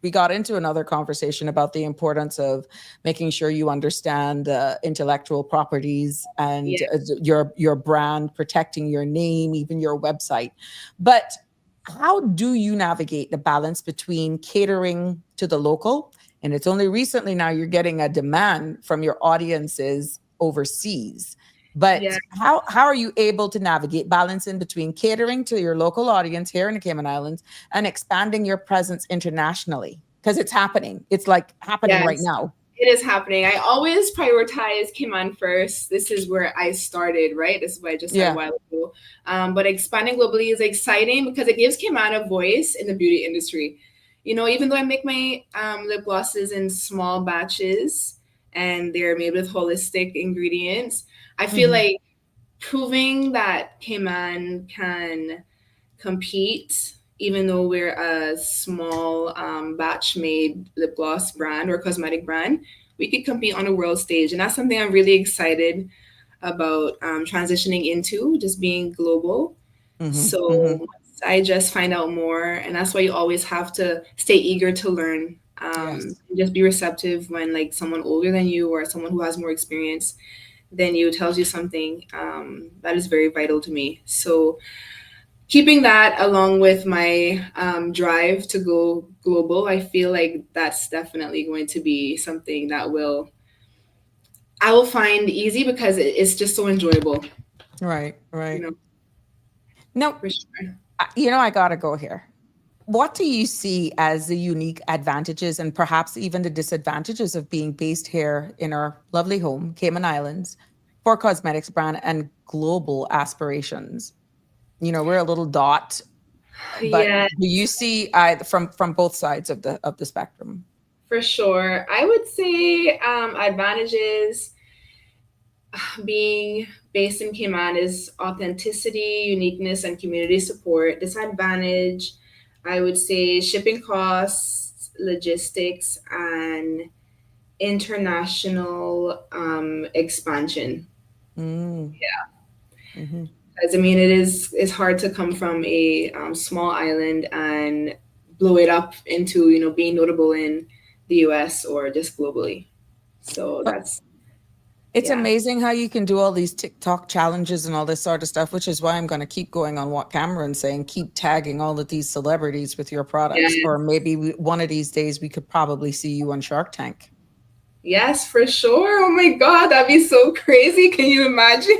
we got into another conversation about the importance of making sure you understand intellectual properties and Yeah. your brand, protecting your name, even your website. But how do you navigate the balance between catering to the local, and it's only recently now you're getting a demand from your audiences overseas, but Yeah. how are you able to navigate balance in between catering to your local audience here in the Cayman Islands and expanding your presence internationally? Because it's happening. It's like happening right Yes. now. It is happening. I always prioritize Cayman first. This is where I started, right? This is what I just said a Yeah. while ago. But expanding globally is exciting because it gives Cayman a voice in the beauty industry. Even though I make my lip glosses in small batches and they're made with holistic ingredients, I feel Mhm. like proving that Cayman can compete, even though we're a small batch made lip gloss brand or cosmetic brand, we could compete on a world stage. And that's something I'm really excited about transitioning into, just being global. Mhm. So Mhm. once I just find out more, and that's why you always have to stay eager to learn. Yes. And just be receptive when like someone older than you or someone who has more experience than you tells you something that is very vital to me. So keeping that along with my drive to go global, I feel like that's definitely going to be something that I will find easy because it's just so enjoyable, Right. you Right. know, Now, for sure. I got to go here. What do you see as the unique advantages and perhaps even the disadvantages of being based here in our lovely home, Cayman Islands, for cosmetics brand and global aspirations? We're a little dot, but Yeah, do you see from both sides of the spectrum? for sure. I would say advantages being based in Cayman is authenticity, uniqueness, and community support. Disadvantage, I would say shipping costs, logistics, and international expansion. Mm. Hmm. Because I mean, it's hard to come from a small island and blow it up into being notable in the U.S. or just globally. So that's It's yeah, amazing how you can do all these TikTok challenges and all this sort of stuff, which is why I'm going to keep going on what Cameron's saying, keep tagging all of these celebrities with your products. yeah, Or maybe one of these days we could probably see you on Shark Tank. yes, for sure. Oh my God, that'd be so crazy. Can you imagine?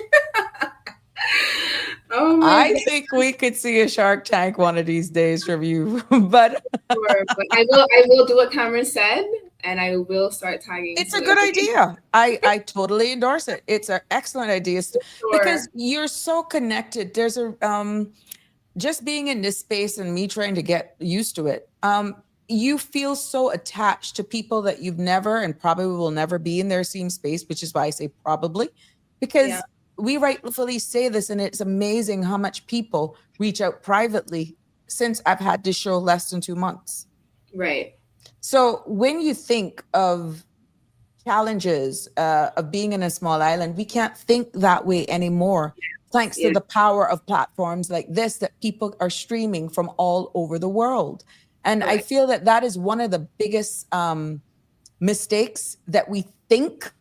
Oh my I God, think we could see a Shark Tank one of these days from you, but sure. But I will do what Cameron said, and I will start tagging it's a good celebrities. idea. I totally endorse it. It's an excellent idea because Sure. you're so connected. There's a just being in this space and me trying to get used to it. You feel so attached to people that you've never and probably will never be in their same space, which is why I say probably, Yeah. because we rightfully say this, and it's amazing how much people reach out privately since I've had this show less than 2 months. Right. So when you think of challenges of being in a small island, we can't think that way anymore, thanks to Yeah. the power of platforms like this that people are streaming from all over the world. And I Correct. feel that that is one of the biggest mistakes that we think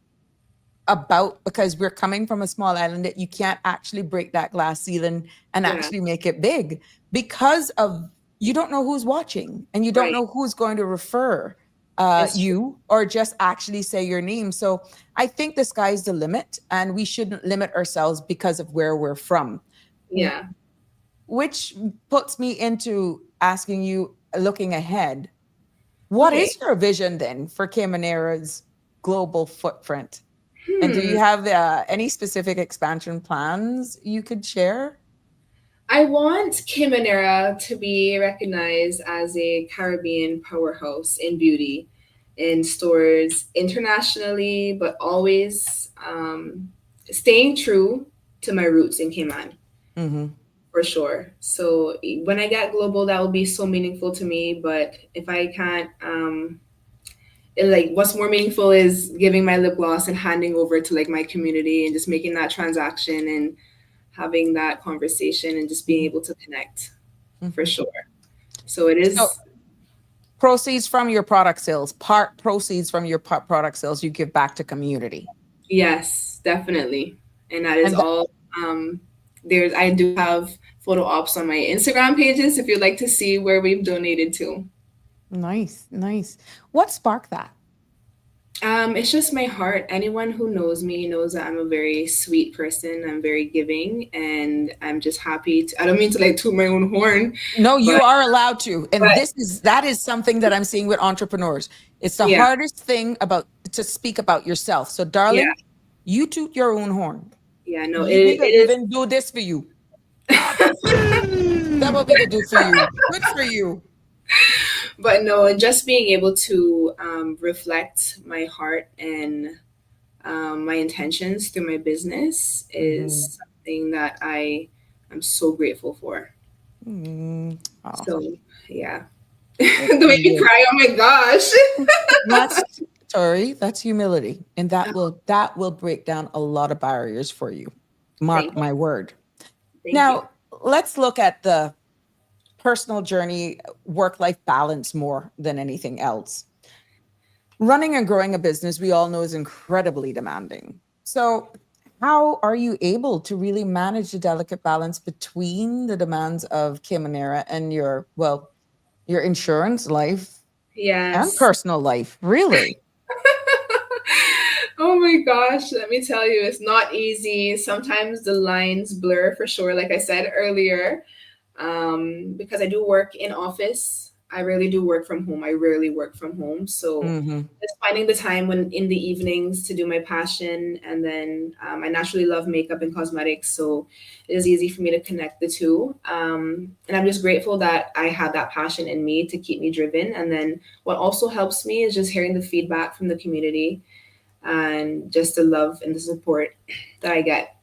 about, because we're coming from a small island, that you can't actually break that glass ceiling and Yeah. actually make it big because of you don't know who's watching and you don't Right. know who's going to refer It's true. you or just actually say your name. So I think the sky's the limit and we shouldn't limit ourselves because of where we're from. Yeah. Which puts me into asking you, looking ahead, what Okay. is your vision then for Caymanera's global footprint? And do Hmm. you have any specific expansion plans you could share? I want Caymanera to be recognized as a Caribbean powerhouse in beauty, in stores internationally, but always staying true to my roots in Cayman Mm-hmm. for sure. So when I get global, that will be so meaningful to me. But if I can't, like what's more meaningful is giving my lip gloss and handing over to like my community and just making that transaction and having that conversation and just being able to connect for Mm-hmm. sure. So it So is, proceeds from your product sales, part proceeds from your product sales, you give back to community. yes, definitely. And that is And all. There's, I do have photo ops on my Instagram pages if you'd like to see where we've donated to. nice, nice. What sparked that? It's just my heart. Anyone who knows me knows that I'm a very sweet person. I'm very giving, and I'm just happy to. I don't mean to like toot my own horn, No, you but are allowed to. And but that is something that I'm seeing with entrepreneurs. It's the yeah, hardest thing about to speak about yourself. So yeah, darling, you toot your own horn. yeah. No, Me it go is. even do this for you. That what we could do for you. Good for you. But no, just being able to reflect my heart and my intentions through my business Mm-hmm. is something that I am so grateful for. Mm-hmm. Oh, So yeah, good the for way you you. cry, oh my gosh. That's Tori, that's humility. And that will break down a lot of barriers for you. Mark Thank you, my word. thank you. Now, let's look at the personal journey, work-life balance more than anything else. Running and growing a business, we all know, is incredibly demanding. So, how are you able to really manage the delicate balance between the demands of Caymanera and your insurance life and Yes. personal life? Really? Oh my gosh, let me tell you, it's not easy. Sometimes the lines blur for sure, like I said earlier, because I do work in office. I really do work from home. I rarely work from home. So Mm-hmm. just finding the time when in the evenings to do my passion. And then I naturally love makeup and cosmetics. So it is easy for me to connect the two. And I'm just grateful that I have that passion in me to keep me driven. And then what also helps me is just hearing the feedback from the community and just the love and the support that I get.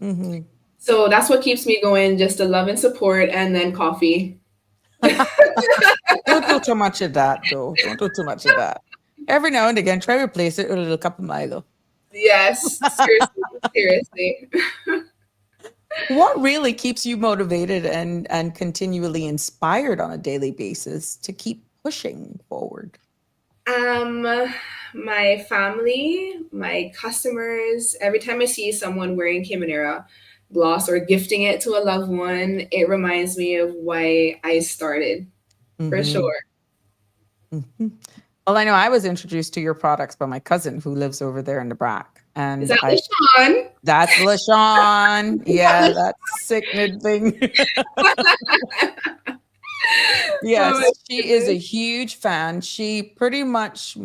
Mm-hmm. So that's what keeps me going, just the love and support and then coffee. Don't do too much of that, though. Don't do too much of that. Every now and again, try to replace it with a little cup of Milo. Yes, seriously, seriously. What really keeps you motivated and continually inspired on a daily basis to keep pushing forward? Um, my family, my customers, every time I see someone wearing Caymanera gloss or gifting it to a loved one, it reminds me of why I started for Mm-hmm. sure. Mm-hmm. Well, I know I was introduced to your products by my cousin who lives over there in the Brack, Is and that I LaShawn? that's LaShawn. Is that Yeah, LaShawn? that sickening thing. Oh my Yes, she is a goodness. huge fan. She pretty much,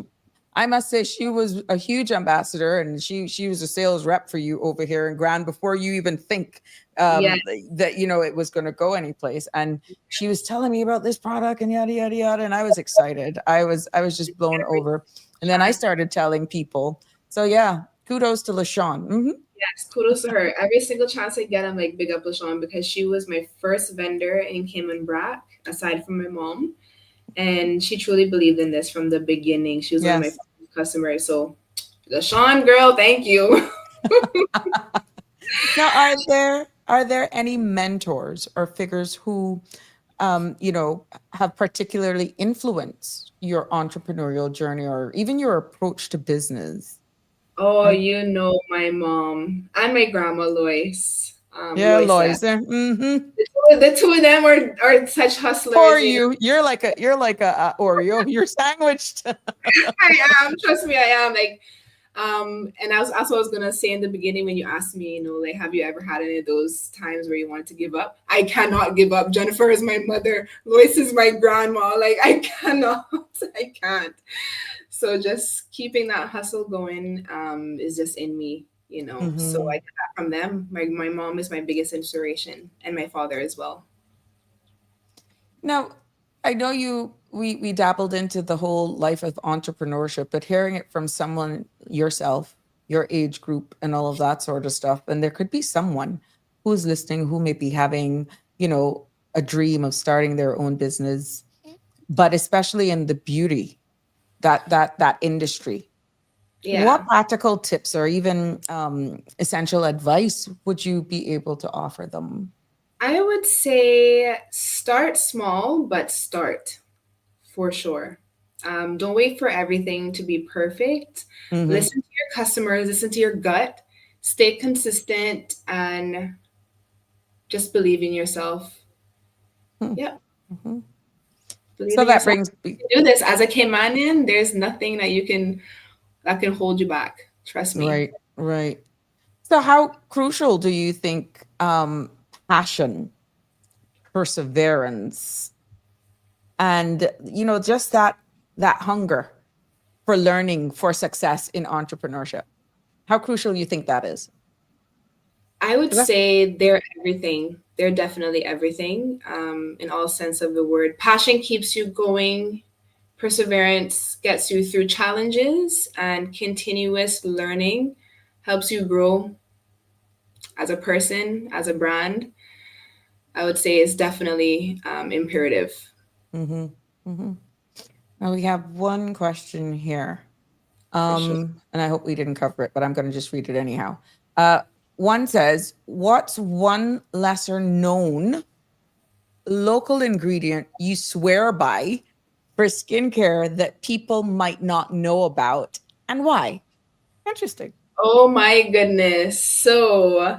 I must say, she was a huge ambassador, and she was a sales rep for you over here in Grand before you even think Yes. that it was going to go anyplace. And she was telling me about this product and yada yada yada, and I was excited. I was just blown Every over. And then I chance. started telling people. So yeah, kudos to LaShawn. Mm-hmm. Yes, kudos to her. Every single chance I get, I'm like, big up LaShawn because she was my first vendor in Cayman Brac, aside from my mom. And she truly believed in this from the beginning. She was one of my Yes. first customers. So, LaShawn, girl, thank you. Now, are there any mentors or figures who, have particularly influenced your entrepreneurial journey or even your approach to business? Oh, Are- you know my mom and my grandma, Lois. yeah, Lois left. Lois. Mm-hmm. The two of them are such Or hustlers. you're like a Oreo. You're sandwiched. I am. Trust me, I am. Like, and I was also I was gonna say in the beginning when you asked me, like, have you ever had any of those times where you wanted to give up? I cannot give up. Jennifer is my mother. Lois is my grandma. Like, I cannot. I can't. So just keeping that hustle going is just in me. you know. So I Mhm. get that from them. My mom is my biggest inspiration, and my father as well. Now, I know we dabbled into the whole life of entrepreneurship, but hearing it from someone yourself, your age group, and all of that sort of stuff, and there could be someone who's listening who may be having, you know, a dream of starting their own business, but especially in the beauty that industry. What Yeah. practical tips or even essential advice would you be able to offer them? I would say start small, but start for sure. Don't wait for everything to be perfect. Mm-hmm. Listen to your customers, listen to your gut, stay consistent, and just believe in yourself. Yep, Mm-hmm. believe So in that yourself. brings You can do this as a Caymanian. There's nothing that can hold you back. Trust me. right, right. So how crucial do you think passion, perseverance, and just that hunger for learning for success in entrepreneurship? How crucial you think that is? I would 'Cause that's say they're everything. They're definitely everything, in all sense of the word. Passion keeps you going. Perseverance gets you through challenges, and continuous learning helps you grow as a person, as a brand. I would say is definitely imperative mm-hmm, mm-hmm. Now we have one question here. for sure. And I hope we didn't cover it, but I'm going to just read it anyhow. Uh, One says, what's one lesser known local ingredient you swear by for skincare that people might not know about and why? Interesting. Oh my goodness. So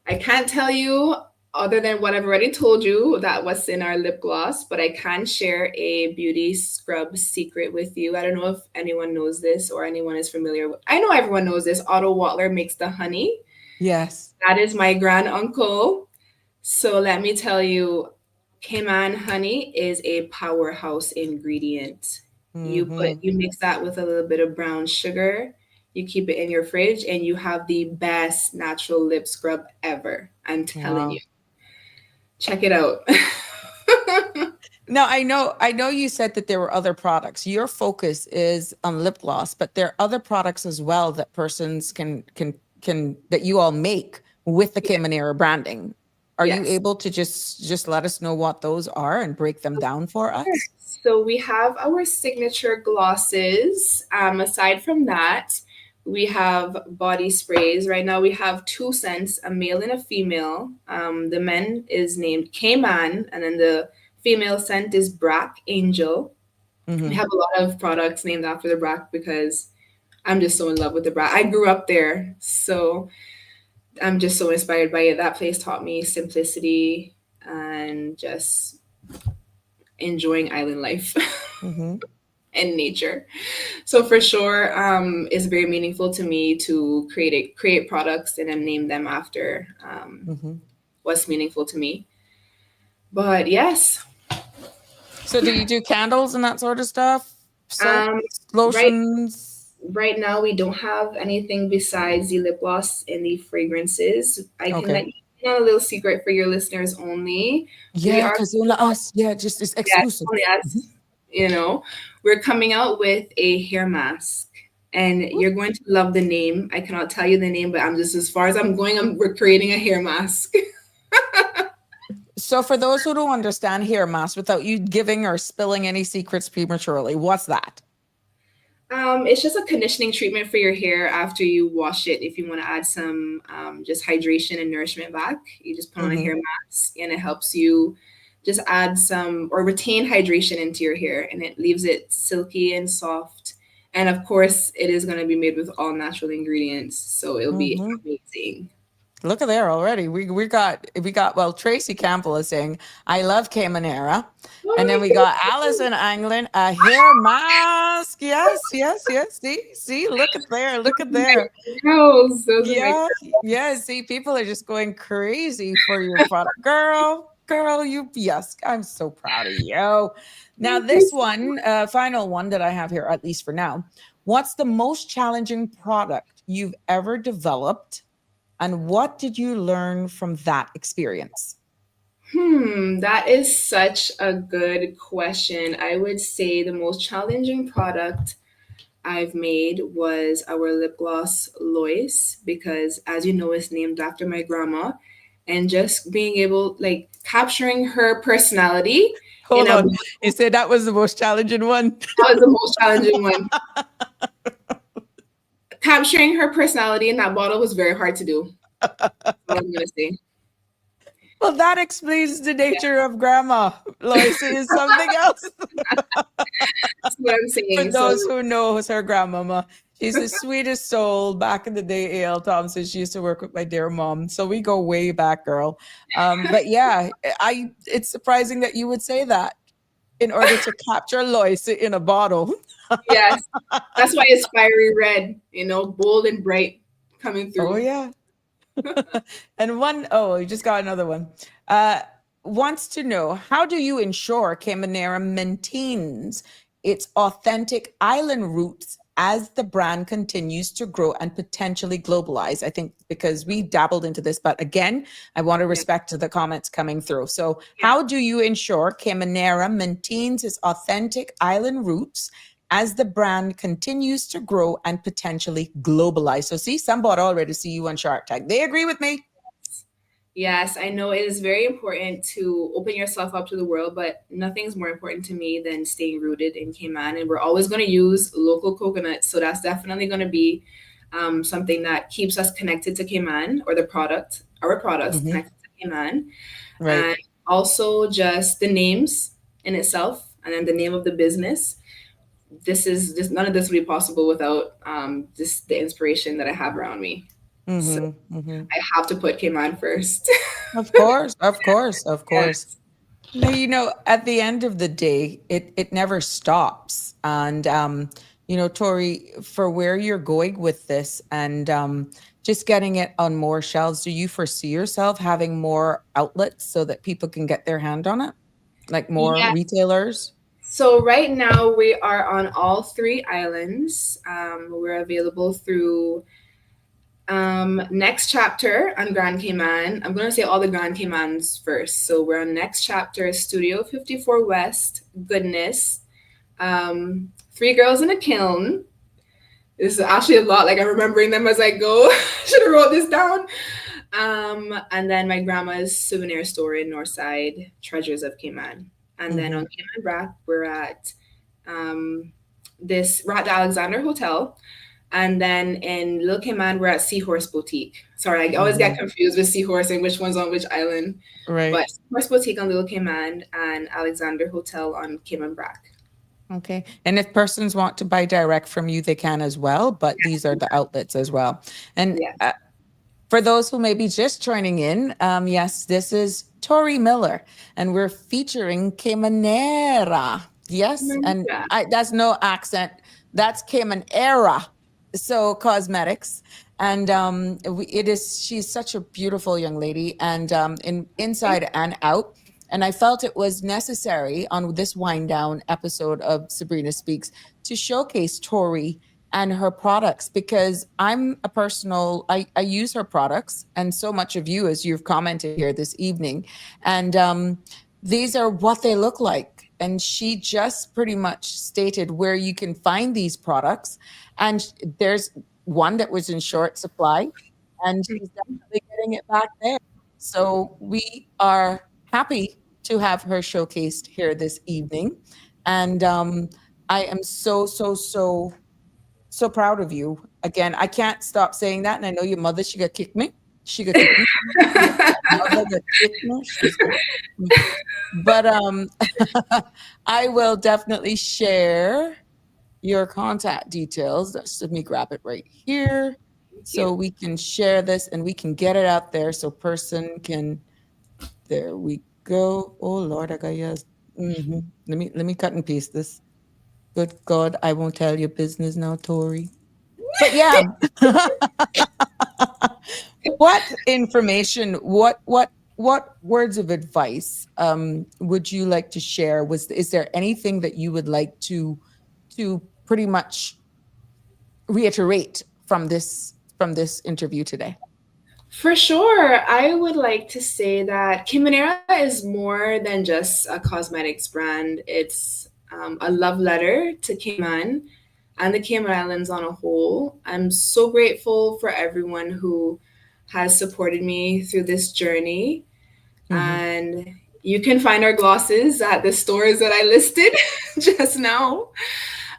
I can't tell you other than what I've already told you that was in our lip gloss, but I can share a beauty scrub secret with you. I don't know if anyone knows this or anyone is familiar with. I know everyone knows this. Otto Wattler makes the honey. Yes. That is my grand uncle. So let me tell you, Cayman honey is a powerhouse ingredient. Mm-hmm. You mix that with a little bit of brown sugar, you keep it in your fridge, and you have the best natural lip scrub ever. I'm telling you. Wow. Check it out. Now I know you said that there were other products. Your focus is on lip gloss, but there are other products as well that persons can that you all make with the Caymanera branding. Are you Yes. able to just let us know what those are and break them down for us? So we have our signature glosses. Aside from that, we have body sprays. Right now, we have two scents, a male and a female. The men is named Cayman, and then the female scent is Brack Angel. We Mm-hmm. have a lot of products named after the Brack because I'm just so in love with the Brack. I grew up there, so I'm just so inspired by it. That place taught me simplicity and just enjoying island life Mm-hmm. and nature. So for sure, it's very meaningful to me to create products and then name them after Mm-hmm. what's meaningful to me. But yes, So do you do candles and that sort of stuff? um, Soaps, right lotions? right now we don't have anything besides the lip gloss and the fragrances. I can Okay. let you know a little secret for your listeners only. We Yeah, are because only us. Yeah, just it's yes, exclusive. only Mhm. us. You know, we're coming out with a hair mask. And you're going to love the name. I cannot tell you the name, but I'm just as far as I'm going, we're creating a hair mask. So for those who don't understand hair mask, without you giving or spilling any secrets prematurely, what's that? It's just a conditioning treatment for your hair after you wash it. If you want to add some just hydration and nourishment back, you just put on a Mm-hmm. hair mask and it helps you just add some or retain hydration into your hair and it leaves it silky and soft. And of course, it is going to be made with all natural ingredients. So it'll be Mm-hmm. amazing. Look at there already. We got well, Tracy Campbell is saying, I love Caymanera. Oh And then my we got Alice goodness. in England, a hair mask. Yes, yes, yes. See, look at there, look at there. Girls, those are my Yeah, yeah. girls. See, people are just going crazy for your product. Girl, yes, I'm so proud of you. Now, Thank you this so one, final one that I have here, at least for now. What's the most challenging product you've ever developed? And what did you learn from that experience? That is such a good question. I would say the most challenging product I've made was our lip gloss Lois, because as you know, it's named after my grandma. And just being able, like, capturing her personality in Hold a, on. You said that was the most challenging one. that was the most challenging one. Capturing her personality in that bottle was very hard to do. That's all I'm gonna say. Well, that explains the nature of grandma. Lois is something else. That's what I'm For saying. So those who knows her grandmama, she's the sweetest soul. Back in the day, A.L. Thompson, she used to work with my dear mom. So we go way back, girl. But yeah, it's surprising that you would say that in order to capture Lois in a bottle. yes, that's why it's fiery red, bold and bright coming Oh, through. yeah. And you just got another one. Wants to know, how do you ensure Caymanera maintains its authentic island roots as the brand continues to grow and potentially globalize? I think because we dabbled into this, but again, I want to Yeah. respect the comments coming through. So Yeah. how do you ensure Caymanera maintains its authentic island roots as the brand continues to grow and potentially globalize? So see, some bought already see you on Shark Tank. They agree with me. Yes, I know it is very important to open yourself up to the world, but nothing's more important to me than staying rooted in Cayman. And we're always going to use local coconuts. So that's definitely going to be something that keeps us connected to Cayman, or our products Mhm. connected to Cayman. Right. And also just the names in itself, and then the name of the business. None of this would be possible without just the inspiration that I have around me. So Hmm. Hmm. I have to put Cayman first. Of course, of course, of course. Yes. No, at the end of the day, it never stops. And Tori, for where you're going with this and just getting it on more shelves, do you foresee yourself having more outlets so that people can get their hand on it? Like more Yeah. retailers? So right now we are on all three islands. We're available through Next Chapter on Grand Cayman. I'm going to say all the Grand Caymans first. So we're on Next Chapter, Studio 54 West, Goodness, Three Girls in a Kiln. This is actually a lot. Like, I'm remembering them as I go. Should have wrote this down. And then my grandma's souvenir store in Northside, Treasures of Cayman. And then on Hmm. Cayman Brac, um, we're at the Alexander Hotel. And then in Little Cayman, we're at Seahorse Boutique. Sorry, I always get Hmm. confused with Seahorse and which one's on which island. Right. But Seahorse Boutique on Little Cayman and Alexander Hotel on Cayman Brac. Okay. And if persons want to buy direct from you, they can as well, but these are the outlets as well. And Yes. for those who may be just joining in, yes, this is Tori Miller, and we're featuring Caymanera. Yes, and Yeah. that's no accent. That's Caymanera. So cosmetics, and it is. She's such a beautiful young lady, and inside and out. And I felt it was necessary on this wind down episode of Sabrina Speaks to showcase Tori and her products, because I use her products, and so much of you, as you've commented here this evening, and these are what they look like. And she just pretty much stated where you can find these products, and there's one that was in short supply, and she's definitely getting it back there. So we are happy to have her showcased here this evening, and I am so proud of you. Again, I can't stop saying that. And I know your mother, she got kick me. She got kick me. Your mother got kick me. She's gonna kick me. But I will definitely share your contact details. Let me grab it right here Thank so you. we can share this and we can get it out there so person can. There we go. Oh Lord, I got yours. Let me cut and paste this. Good God, I won't tell your business now, Tori. But yeah, what information, what words of advice would you like to share? Is there anything that you would like to pretty much reiterate from this interview today? For sure, I would like to say that Caymanera is more than just a cosmetics brand. It's a love letter to Cayman and the Cayman Islands on a whole. I'm so grateful for everyone who has supported me through this journey. Mm-hmm. And you can find our glosses at the stores that I listed just now,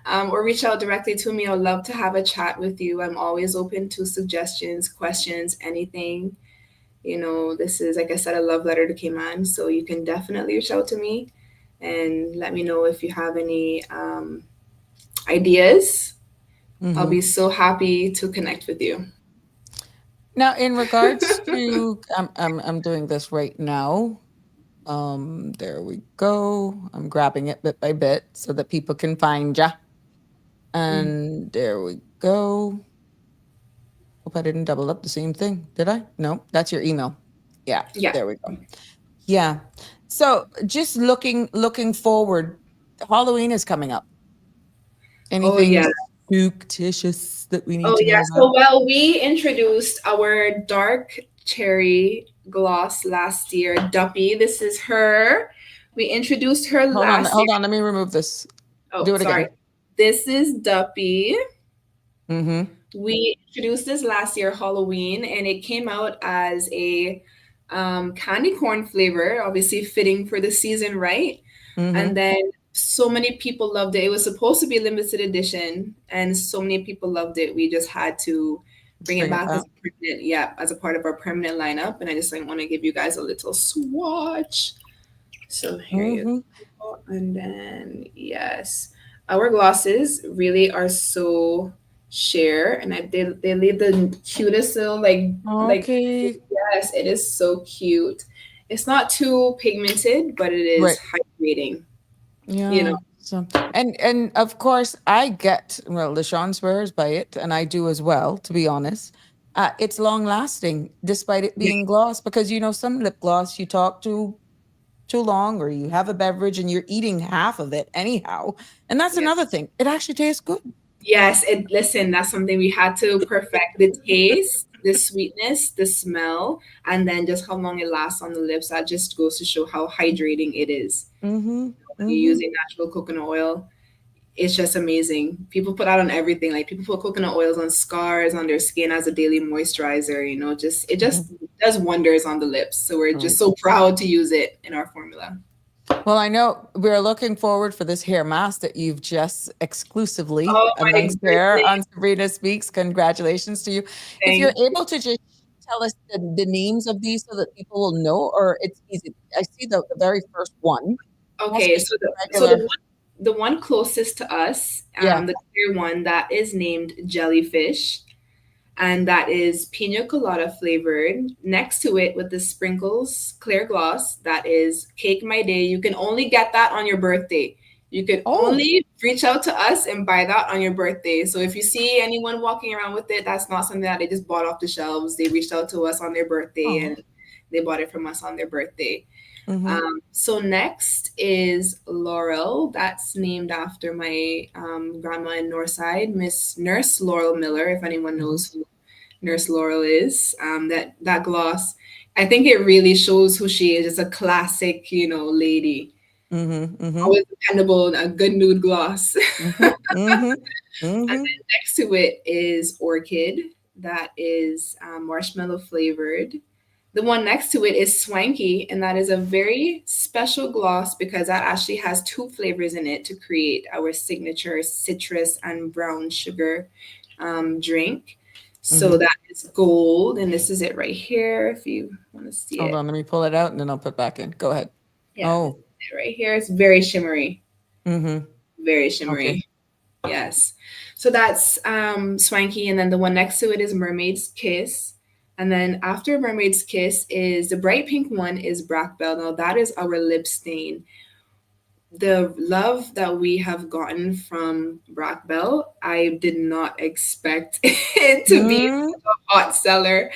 or reach out directly to me. I'd love to have a chat with you. I'm always open to suggestions, questions, anything. This is, like I said, a love letter to Cayman. So you can definitely reach out to me and let me know if you have any ideas. I'll Mm-hmm. be so happy to connect with you. Now, in regards to, I'm doing this right now. There we go. I'm grabbing it bit by bit so that people can find ya. Mhm. And there we go. Hope I didn't double up the same thing. Did I? No, that's your email. Yeah, Yeah. there we go. Yeah. So just looking forward, Halloween is coming up. Oh, Anything yeah. fictitious that we need Oh, to yeah. know about? So, well, we introduced our dark cherry gloss last year, Duppy. This is her. We introduced her Hold on, last year. hold on. Let me remove this. Oh, Do it sorry. again. This is Duppy. Mm-hmm. We introduced this last year, Halloween, and it came out as a candy corn flavor, obviously fitting for the season, right? And Mm-hmm. then so many people loved it. It was supposed to be a limited edition, and so many people loved it. We just had to bring it Bring it back as back. a permanent, yeah, as a part of our permanent lineup. And I just like want to give you guys a little swatch. So here you Mm-hmm. go. And then yes, our glosses really are so sheer, and they leave the cutest little like Okay. yes, it is so cute. It's not too pigmented, but it is Right. hydrating. You Yeah. know. So and of course I get, well, LaShawn swears by it, and I do as well, to be honest. It's long lasting despite it Yeah. being gloss, because some lip gloss you talk too long, or you have a beverage and you're eating half of it anyhow. And that's Yeah. another thing. It actually tastes good. Yes, listen, that's something we had to perfect the taste, the sweetness, the smell, and then just how long it lasts on the lips. That just goes to show how hydrating it is. Mm-hmm. When you're Mm-hmm. using natural coconut oil, it's just amazing. People put that on everything. Like people put coconut oils on scars, on their skin as a daily moisturizer, just it Mm-hmm. just does wonders on the lips. So we're Right. just so proud to use it in our formula. Well, I know we're looking forward for this hair mask that you've just exclusively Oh my announced there goodness. on Sabrina Speaks. Congratulations to you. If you're Thank you. able to just tell us the names of these so that people will know, or it's easy. I see the very first one. That's Okay, just so regular. the one closest to us, Yeah. the clear one that is named jellyfish, and that is pina colada flavored. Next to it with the sprinkles clear gloss, that is cake my day. You can only get that on your birthday. You can Oh. only reach out to us and buy that on your birthday. So if you see anyone walking around with it, that's not something that they just bought off the shelves. They reached out to us on their birthday Oh. and they bought it from us on their birthday. Mm-hmm. So next is Laurel. That's named after my grandma in Northside, Miss Nurse Laurel Miller. If anyone Mm-hmm. knows who Nurse Laurel is, that gloss, I think it really shows who she is. It's a classic, lady, Mm-hmm. Mm-hmm. always dependable, a good nude gloss. Mm-hmm. Mm-hmm. And Mm-hmm. then next to it is Orchid, that is marshmallow flavored. The one next to it is Swanky, and that is a very special gloss because that actually has two flavors in it to create our signature citrus and brown sugar drink. So Mm-hmm. that is gold, and this is it right here if you want to see Hold it. on, let me pull it out and then I'll put back in. Go ahead. Yeah, this is Oh. it right here. It's very shimmery, Mm-hmm. very Okay. shimmery. Yes. So that's Swanky, and then the one next to it is Mermaid's Kiss. And then after Mermaid's Kiss is the bright pink one is Black Bell. Now that is our lip stain. The love that we have gotten from Black Bell, I did not expect it to be Mm-hmm. such a hot seller.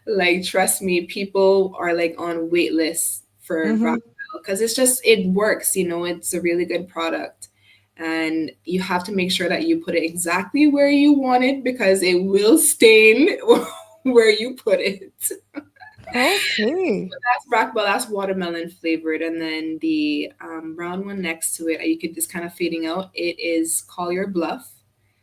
Like, trust me, people are like on wait lists for Black Mm-hmm. Bell because it works, it's a really good product. and you have to make sure that you put it exactly where you want it because it will stain where you put it. Okay. That's black bell, that's watermelon flavored, and then the brown one next to it, you could just kind of fading out. It is Call Your Bluff.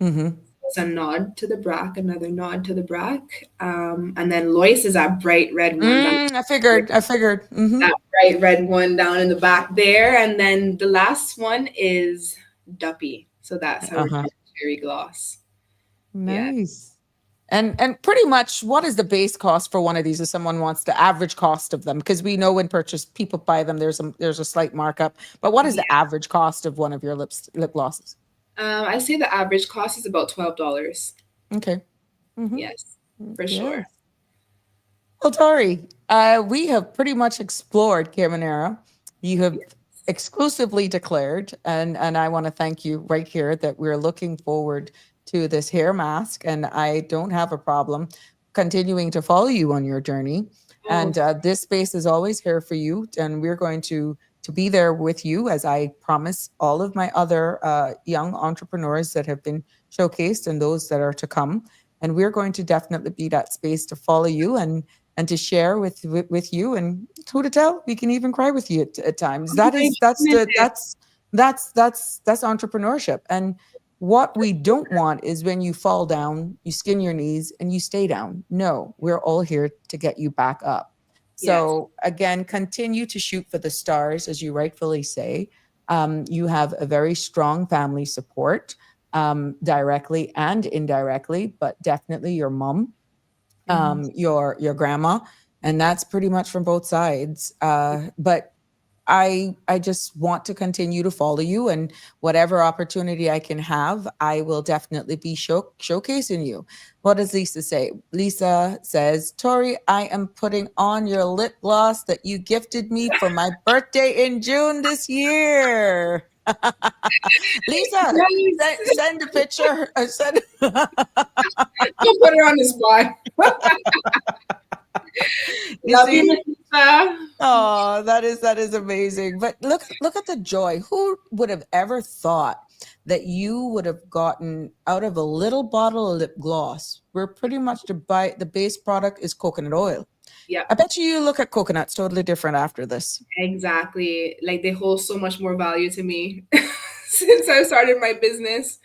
Mm-hmm. It's a nod to the brack, another nod to the brack, and then Lois is that bright red one. I figured. Mm-hmm. That bright red one down in the back there, and then the last one is Duppy. So that's our Uh-huh. cherry gloss. Yeah. Nice. And pretty much, what is the base cost for one of these if someone wants the average cost of them? Because we know when purchase people buy them, there's a slight markup. But what is the average cost of one of your lip glosses? I say the average cost is about $12. Okay. Mm-hmm. Yes, for sure. Well, Tori, we have pretty much explored Caymanera. You have exclusively declared, and I want to thank you right here that we're looking forward to this hair mask, and I don't have a problem continuing to follow you on your journey. And this space is always here for you, and we're going to be there with you, as I promise all of my other young entrepreneurs that have been showcased and those that are to come. And we're going to definitely be that space to follow you and to share with you, and who to tell, we can even cry with you at times. That's entrepreneurship. And what we don't want is when you fall down, you skin your knees and you stay down. No, we're all here to get you back up. So again, continue to shoot for the stars, as you rightfully say. You have a very strong family support, directly and indirectly, but definitely your mom, your grandma, and that's pretty much from both sides. But I just want to continue to follow you, and whatever opportunity I can have, I will definitely be showcasing you. What does Lisa say? Lisa says, Tori, I am putting on your lip gloss that you gifted me for my birthday in June this year. Lisa, send a picture. Send. Don't put her on the spot. Love you, Lisa. Oh, that is amazing. But look at the joy. Who would have ever thought that you would have gotten out of a little bottle of lip gloss where pretty much the base product is coconut oil? Yeah. I bet you look at coconuts totally different after this. Exactly. Like they hold so much more value to me since I started my business.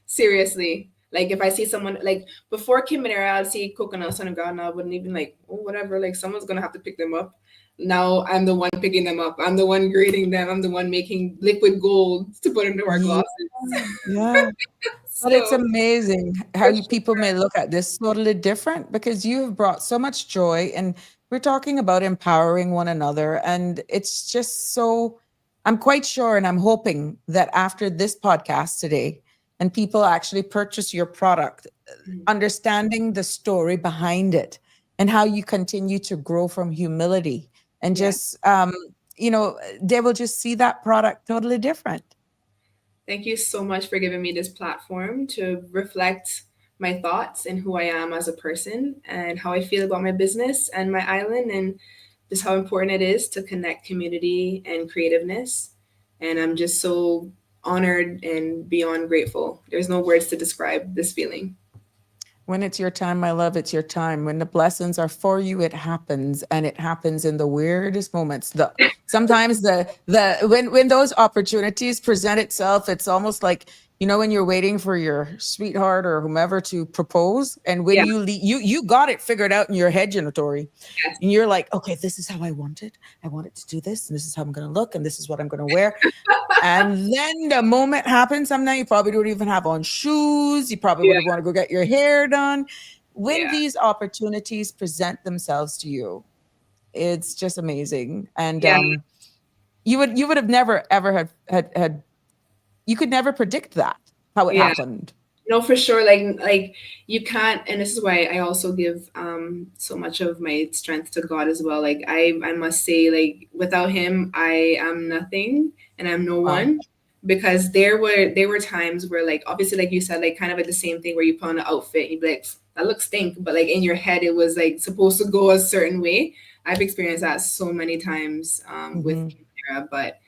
Seriously. Like if I see someone like before Caymanera, I'd see coconuts on the ground, and I wouldn't even like, oh, whatever. Like someone's gonna have to pick them up. Now I'm the one picking them up. I'm the one grading them. I'm the one making liquid gold to put into our glosses. Yeah. But it's amazing how people may look at this totally different, because you have brought so much joy, and we're talking about empowering one another. And it's just so, I'm quite sure, and I'm hoping that after this podcast today, and people actually purchase your product, understanding the story behind it and how you continue to grow from humility, and just, they will just see that product totally different. Thank you so much for giving me this platform to reflect my thoughts and who I am as a person and how I feel about my business and my island, and just how important it is to connect community and creativeness. And I'm just so honored and beyond grateful. There's no words to describe this feeling. When it's your time, my love, it's your time. When the blessings are for you, it happens, and it happens in the weirdest moments. Sometimes when those opportunities present itself, it's almost like, when you're waiting for your sweetheart or whomever to propose, and when you got it figured out in your head, Tori, and you're like, okay, this is how I want it. I want it to do this, and this is how I'm going to look, and this is what I'm going to wear. And then the moment happens, sometimes you probably don't even have on shoes. You probably would want to go get your hair done. When these opportunities present themselves to you, it's just amazing. And you would have never ever had you could never predict that, how it happened. No, for sure. Like you can't, and this is why I also give so much of my strength to God as well. Like I must say, like without him, I am nothing and I'm no one. Because there were times where, like, obviously, like you said, like kind of like the same thing where you put on an outfit and you'd be like, that looks stink, but like in your head it was like supposed to go a certain way. I've experienced that so many times with Caymanera, but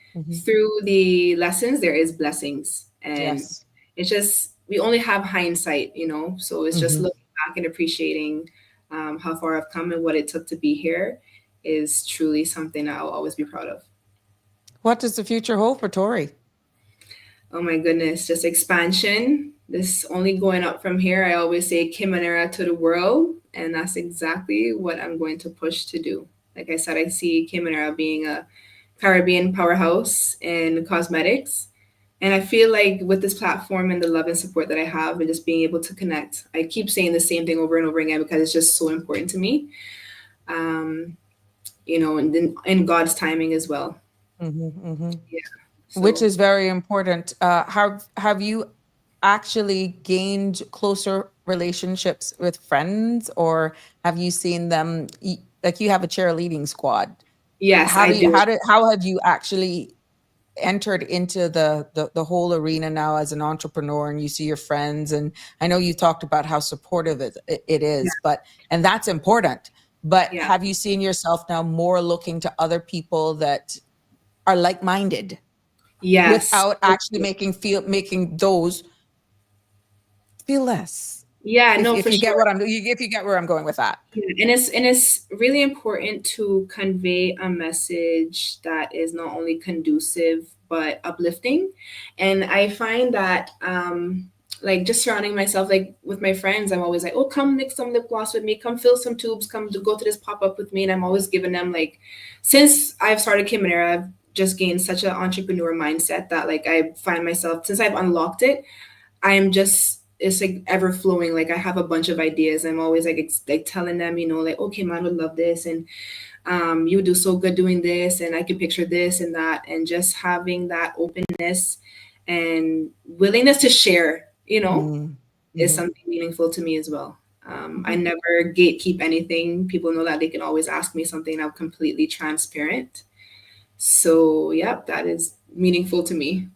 through the lessons there is blessings. And Yes. it's just, we only have hindsight, so it's just Hmm. looking back and appreciating how far I've come and what it took to be here is truly something I'll always be proud of. What does the future hold for Tori? Oh my goodness, just expansion. This only going up from here. I always say Caymanera to the world, and that's exactly what I'm going to push to do. Like I said, I see Caymanera being a Caribbean powerhouse in cosmetics. And I feel like with this platform and the love and support that I have and just being able to connect, I keep saying the same thing over and over again because it's just so important to me. Um, and then in God's timing as well. Hmm. Hmm. Yeah. Which So is very important. Have you actually gained closer relationships with friends, or have you seen them like you have a cheerleading squad? yes, I do. How have you actually entered into the whole arena now as an entrepreneur, and you see your friends, and I know you talked about how supportive it Yeah. is, but and that's important, but Yeah. have you seen yourself now more looking to other people that are like-minded Yes. without actually making those feel less, Yeah, if no, if for you get sure. what I'm if you get where I'm going with that. Yeah, and it's really important to convey a message that is not only conducive but uplifting. And I find that like just surrounding myself like with my friends, I'm always like, oh, come mix some lip gloss with me, come fill some tubes, come to go to this pop up with me, and I'm always giving them like, since I've started Kimonera, I've just gained such an entrepreneur mindset that like I find myself since I've unlocked it, I'm just it's like ever flowing. Like I have a bunch of ideas. I'm always like like telling them, like, okay, man would love this, and you do so good doing this, and I can picture this and that, and just having that openness and willingness to share, Mm. is Mhm. something meaningful to me as well. I Mhm. never gatekeep anything. People know that they can always ask me something. I'm completely transparent. So, yeah, that is meaningful to me.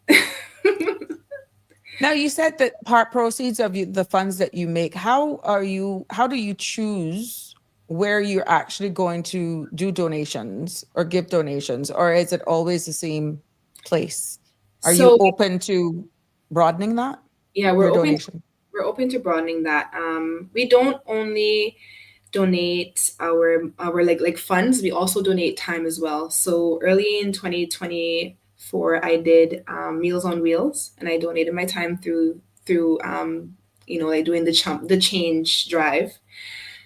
Now you said that part proceeds of the funds that you make, how do you choose where you're actually going to do donations or give donations, or is it always the same place? Are you So, open to broadening that, yeah, your donation? we're open to broadening that. We don't only donate our like funds, we also donate time as well. So early in 2024, I did Meals on Wheels, and I donated my time through like doing the change drive.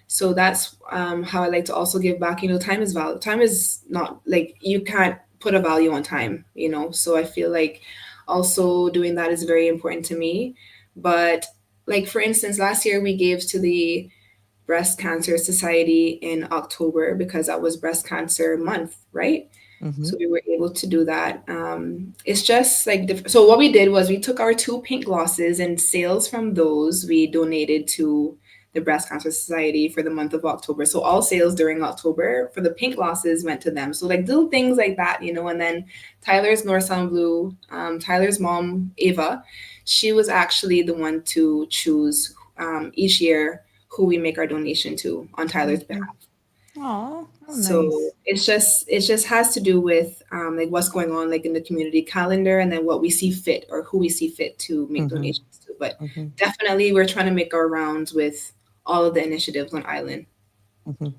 So that's how I like to also give back. Time is value. Time is not like you can't put a value on time. So I feel like also doing that is very important to me. But like for instance, last year we gave to the Breast Cancer Society in October because that was breast cancer month, right? So Mhm. we were able to do that. It's just like so. What we did was we took our two pink glosses and sales from those we donated to the Breast Cancer Society for the month of October. So all sales during October for the pink glosses went to them. So like little things like that. And then Tyler's North Sun Blue, Tyler's mom Ava, she was actually the one to choose each year who we make our donation to on Tyler's Mhm. behalf. Oh, how So nice. it just has to do with like what's going on like in the community calendar, and then what we see fit or who we see fit to make Mhm. donations to. But Mhm. definitely we're trying to make our rounds with all of the initiatives on Island. Mhm.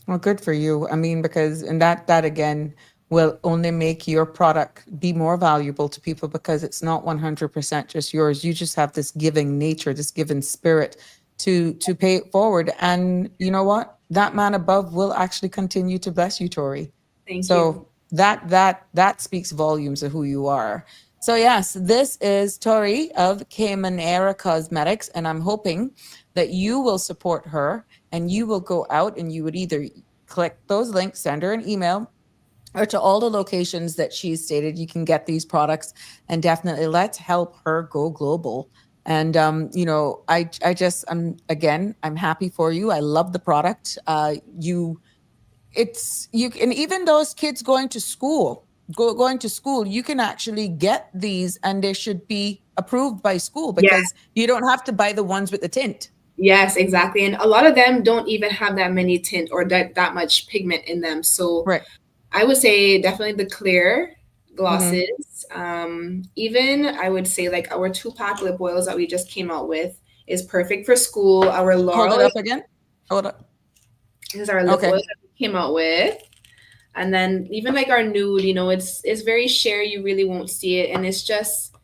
Well, good for you. I mean, because and that again will only make your product be more valuable to people because it's not 100% just yours. You just have this giving nature, this giving spirit to pay it forward. And you know what? That man above will actually continue to bless you, Tori. Thank you. So that speaks volumes of who you are. So yes, this is Tori of Caymanera Cosmetics, and I'm hoping that you will support her and you will go out and you would either click those links, send her an email, or to all the locations that she's stated you can get these products, and definitely let's help her go global. And I just I'm happy for you. I love the product. You and even those kids going to school, you can actually get these and they should be approved by school Yeah. because you don't have to buy the ones with the tint. Yes, exactly. And a lot of them don't even have that many tint or that much pigment in them. So Right. I would say definitely the clear Mm-hmm. glosses. Even I would say like our 2-pack lip oils that we just came out with is perfect for school. Our Hold it Laurel up again. Hold up. is our lip Okay. oil that we came out with. And then even like our nude, you know, it's very sheer. You really won't see it. And it's just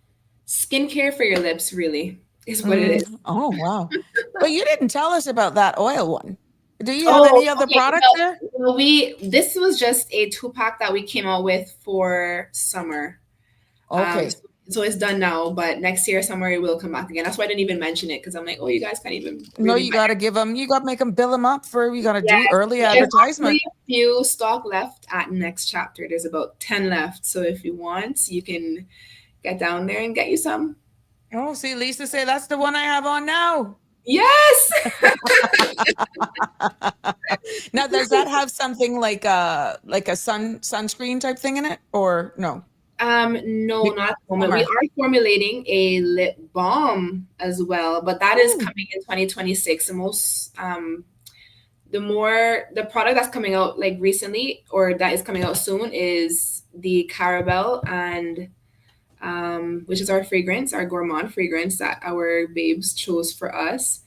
skincare for your lips, really, is what it is. Oh, wow. But you didn't tell us about that oil one. Do you have Oh, any other okay. products there? Well, this was just a 2-pack that we came out with for summer. Okay. So it's done now, but next year summer it will come back again. That's why I didn't even mention it because I'm like, oh, you guys can't even No, really you buy got to it. give them, you got to make them bill them up for, you got to do Yes, early there's advertisement. actually a few stock left at next chapter. There's about 10 left. So if you want, you can get down there and get you some. Oh, see, Lisa say that's the one I have on now. Yes. Now, does that have something like a sunscreen type thing in it, or no? No, not at the moment. We Bummer. are formulating a lip balm as well, but that is Ooh. coming in 2026. The product that's coming out like recently or that is coming out soon is the Carabelle and which is our fragrance, our gourmand fragrance that our babes chose for us.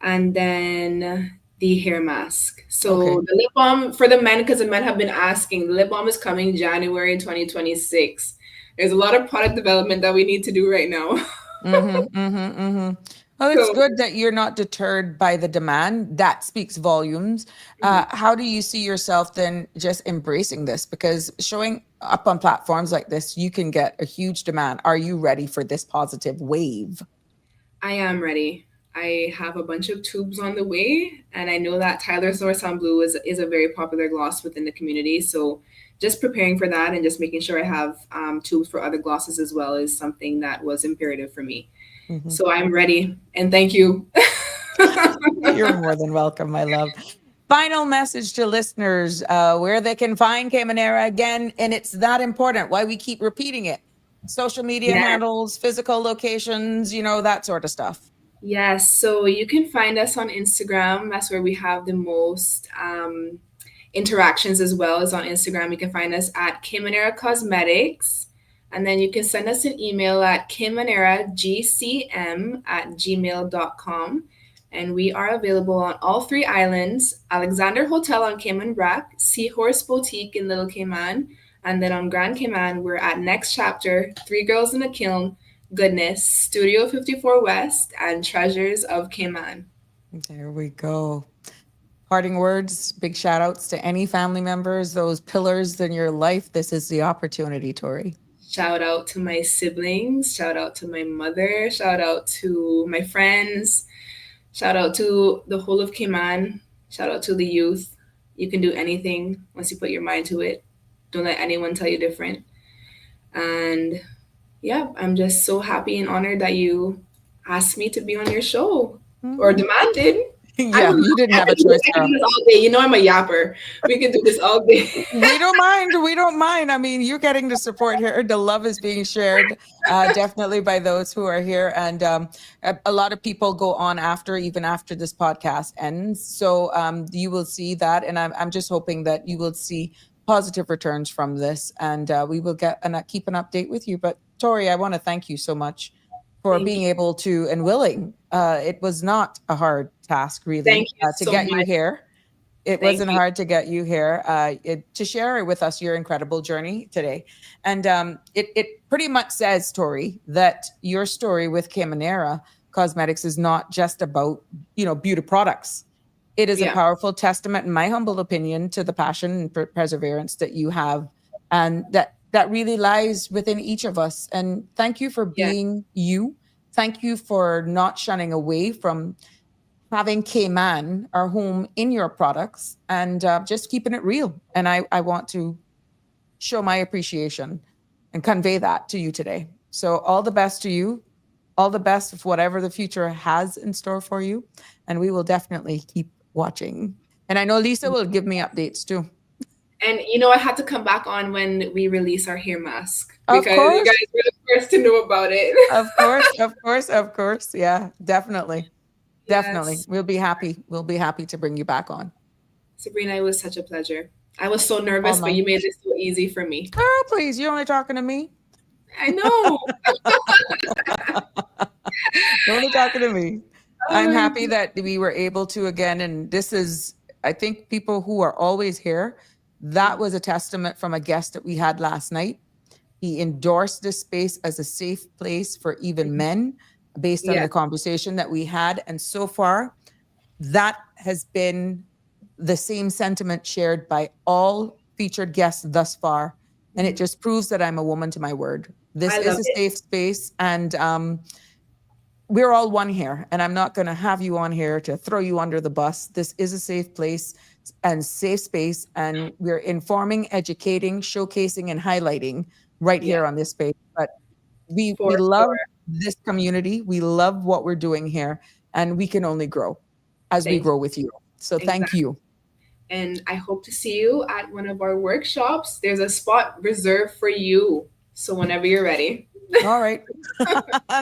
And then the hair mask. So Okay. the lip balm for the men, because the men have been asking, the lip balm is coming January 2026. There's a lot of product development that we need to do right now. Well, it's So good that you're not deterred by the demand. That speaks volumes. How do you see yourself then just embracing this? Because showing up on platforms like this, you can get a huge demand. Are you ready for this positive wave? I am ready. I have a bunch of tubes on the way, and I know that Tyler Sourcon Blue is a very popular gloss within the community. So just preparing for that and just making sure I have tubes for other glosses as well is something that was imperative for me. So I'm ready, and thank you. You're more than welcome, my love. Final message to listeners where they can find Caymanera again. And it's that important why we keep repeating it. Social media Yeah. handles, physical locations, you know, that sort of stuff. Yes, so you can find us on Instagram. That's where we have the most interactions as well as on Instagram. You can find us at Caymanera Cosmetics. And then you can send us an email at caymaneragcm@gmail.com. And we are available on all 3 islands, Alexander Hotel on Cayman Brac, Seahorse Boutique in Little Cayman, and then on Grand Cayman, we're at Next Chapter, 3 Girls in a Kiln, Goodness, Studio 54 West, and Treasures of Cayman. There we go. Parting words, big shout outs to any family members, those pillars in your life. This is the opportunity, Tori. Shout out to my siblings, shout out to my mother, shout out to my friends, shout out to the whole of Cayman, shout out to the youth. You can do anything once you put your mind to it. Don't let anyone tell you different. And yeah, I'm just so happy and honored that you asked me to be on your show or demanded. Yeah, you didn't have a choice, girl. This all day. You know I'm a yapper. We can do this all day. We don't mind. We don't mind. I mean, you're getting the support here. The love is being shared definitely by those who are here. And a lot of people go on even after this podcast ends. So you will see that. And I'm just hoping that you will see positive returns from this. And we will keep an update with you. But Tori, I want to thank you so much for being able to and willing. It was not a hard task, really, Thank you to so get you much. here. It Thank wasn't you. hard to get you here, to share with us your incredible journey today. And it pretty much says, Tori, that your story with Caymanera Cosmetics is not just about, beauty products. It is a Yeah. powerful testament, in my humble opinion, to the passion and perseverance that you have, and that really lies within each of us. And thank you for Yeah. being you. Thank you for not shunning away from having Cayman, our home, in your products, and just keeping it real. And I want to show my appreciation and convey that to you today. So all the best to you. All the best of whatever the future has in store for you. And we will definitely keep watching. And I know Lisa will give me updates too. And I had to come back on when we release our hair mask Of because course. you guys were the first to know about it. Of course. Yeah, definitely. Definitely. Yes. We'll be happy. We'll be happy to bring you back on. Sabrina, it was such a pleasure. I was so nervous, but you made it so easy for me. Oh, please. You're only talking to me. I know. Don't be talking to me. Oh I'm my happy that we were able to again, and this is, I think, people who are always here. That was a testament from a guest that we had last night. He endorsed this space as a safe place for even men based on Yeah. the conversation that we had. And so far, that has been the same sentiment shared by all featured guests thus far. And it just proves that I'm a woman to my word. This I is love a it. safe space. And we're all one here. And I'm not going to have you on here to throw you under the bus. This is a safe place and safe space. And we're informing, educating, showcasing, and highlighting right Yeah, here on this space. But we for love sure. this community. We love what we're doing here. And we can only grow as we Thank grow with you. So you. thank Exactly. you. And I hope to see you at one of our workshops. There's a spot reserved for you. So whenever you're ready. All right.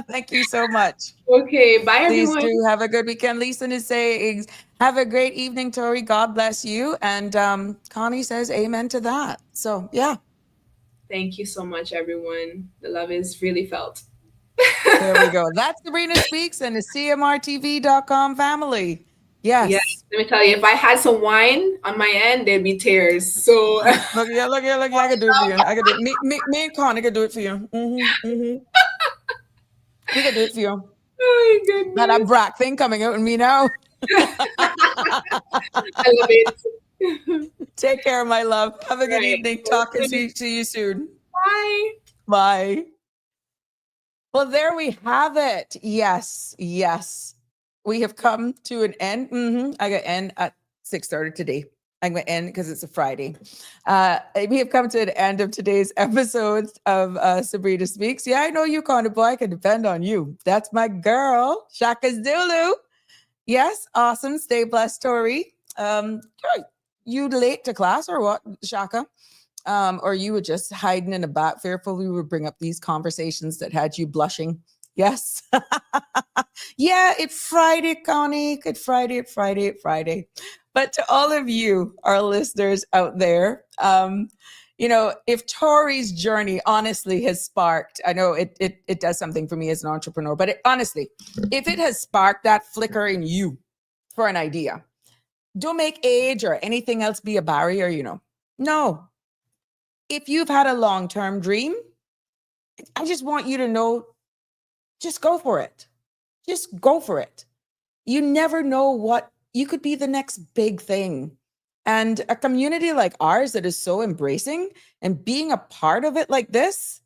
Thank you so much. Okay, bye Please everyone. do have a good weekend. Lisa is saying, have a great evening, Tori. God bless you. And Connie says, amen to that. So, yeah, Thank you so much, everyone. The love is really felt. there we go. That's Sabrina Speaks and the CMRTV.com family. Yeah, Yes. let me tell you, if I had some wine on my end, there'd be tears. So Look, yeah, look, yeah, look, yeah. I can do it for you. I can do it. Me and Connie can do it for you. We can do it for you. oh my Got a goodness. Brack thing coming out in me now. I love it. Take care, my love. Have a good Right. evening. Talk and see you soon. Bye. Bye. Well, there we have it. Yes, yes. We have come to an end. I got to end at 6:30 today. I'm going to end because it's a Friday. We have come to an end of today's episode of Sabrina Speaks. Yeah, I know you, Connor Boy. I can depend on you. That's my girl, Shaka Zulu. Yes, awesome. Stay blessed, Tori. You late to class or what, Shaka? Or you were just hiding in the back, fearful we would bring up these conversations that had you blushing. Yes. Yeah, it's Friday, Connie. Good Friday. But to all of you, our listeners out there, if Tori's journey honestly has sparked, I know it does something for me as an entrepreneur, but honestly, if it has sparked that flicker in you for an idea, don't make age or anything else be a barrier. No, if you've had a long-term dream, I just want you to know, just go for it. Just go for it. You never know what you could be the next big thing. And a community like ours that is so embracing and being a part of it like this,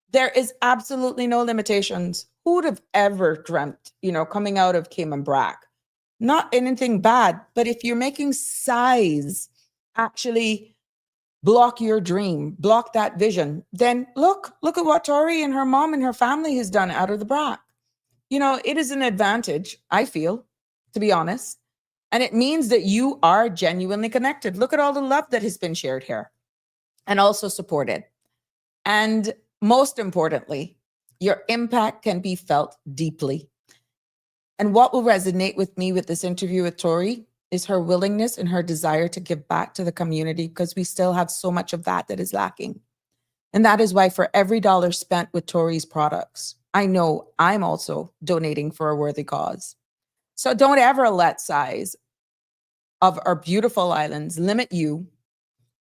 there is absolutely no limitations. Who would have ever dreamt, coming out of Cayman Brack? Not anything bad, but if you're making size actually block your dream, block that vision, then look at what Tori and her mom and her family has done out of the Brack. It is an advantage, I feel, to be honest. And it means that you are genuinely connected. Look at all the love that has been shared here and also supported. And most importantly, your impact can be felt deeply. And what will resonate with me with this interview with Tori is her willingness and her desire to give back to the community, because we still have so much of that is lacking. And that is why for every dollar spent with Tori's products, I know I'm also donating for a worthy cause. So don't ever let size of our beautiful islands limit you